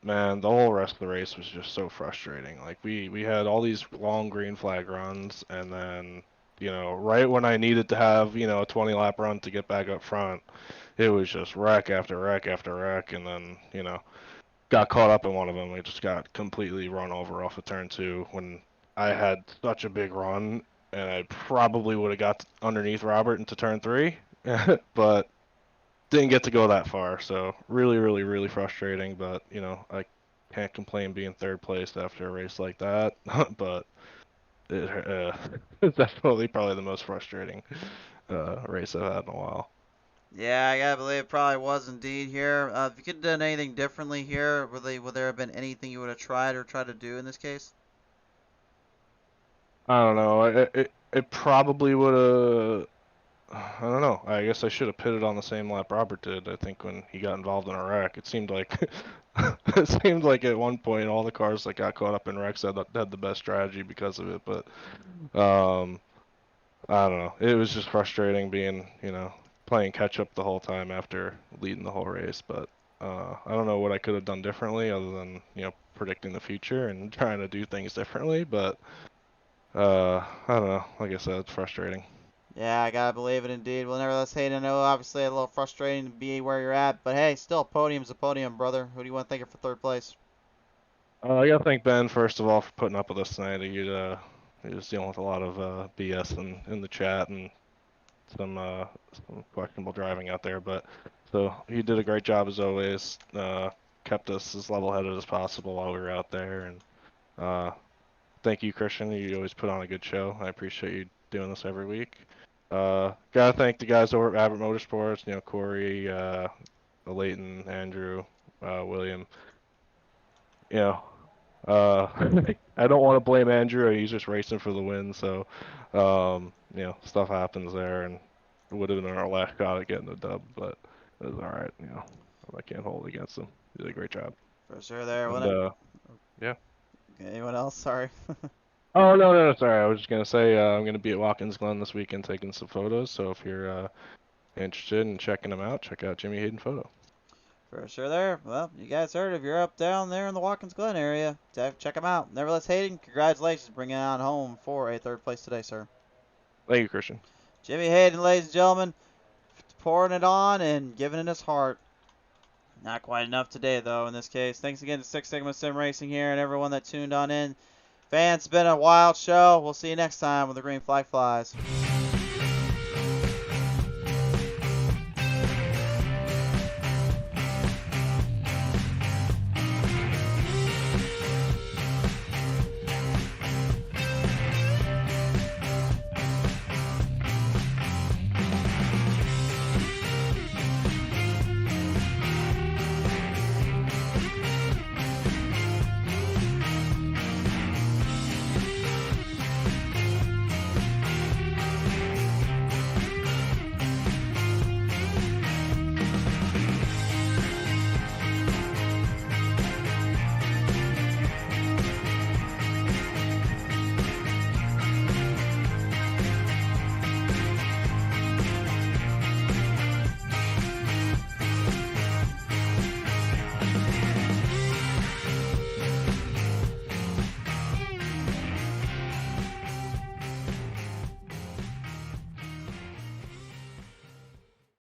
man, the whole rest of the race was just so frustrating. We had all these long green flag runs, and then right when I needed to have a 20 lap run to get back up front, it was just wreck after wreck after wreck, and then got caught up in one of them. I just got completely run over off of turn two when I had such a big run, and I probably would have got underneath Robert into turn three, but didn't get to go that far. So really, really, really frustrating. But I can't complain being third place after a race like that. But it's definitely probably the most frustrating race I've had in a while. Yeah, I gotta believe it probably was indeed here. If you could have done anything differently here, would there have been anything you would have tried to do in this case? I don't know. It probably would have. I don't know. I guess I should have pitted on the same lap Robert did. I think when he got involved in a wreck, it seemed like it seemed like at one point all the cars that got caught up in wrecks had the best strategy because of it. But um, I don't know. It was just frustrating being, playing catch up the whole time after leading the whole race. But I don't know what I could have done differently other than, predicting the future and trying to do things differently. But I don't know. Like I said, it's frustrating. Yeah, I gotta believe it indeed. Well, nevertheless, Hayden, I know obviously a little frustrating to be where you're at, but hey, still, podium's a podium, brother. Who do you want to thank for third place? I gotta thank Ben first of all for putting up with us tonight. He was dealing with a lot of BS in the chat and some questionable driving out there, but so he did a great job as always. Kept us as level-headed as possible while we were out there, and uh, thank you, Christian. You always put on a good show. I appreciate you doing this every week. Gotta thank the guys over at Abbott Motorsports. Corey, Leighton, Andrew, William. You know, Uh, I don't want to blame Andrew. He's just racing for the win, so stuff happens there, and it would have been our last shot at getting the dub, but it was all right. I can't hold it against him. He did a great job. For sure there. And yeah. Anyone else? Sorry. Oh no, sorry. I was just gonna say I'm gonna be at Watkins Glen this weekend taking some photos. So if you're interested in checking them out, check out Jimmy Hayden Photo. For sure there. Well, you guys heard it. If you're up down there in the Watkins Glen area, check them out. Nevertheless, Hayden, congratulations bringing it on home for a third place today, sir. Thank you, Christian. Jimmy Hayden, ladies and gentlemen, pouring it on and giving it his heart. Not quite enough today, though, in this case. Thanks again to Six Sigma Sim Racing here and everyone that tuned on in. Fans, it's been a wild show. We'll see you next time when the green flag flies.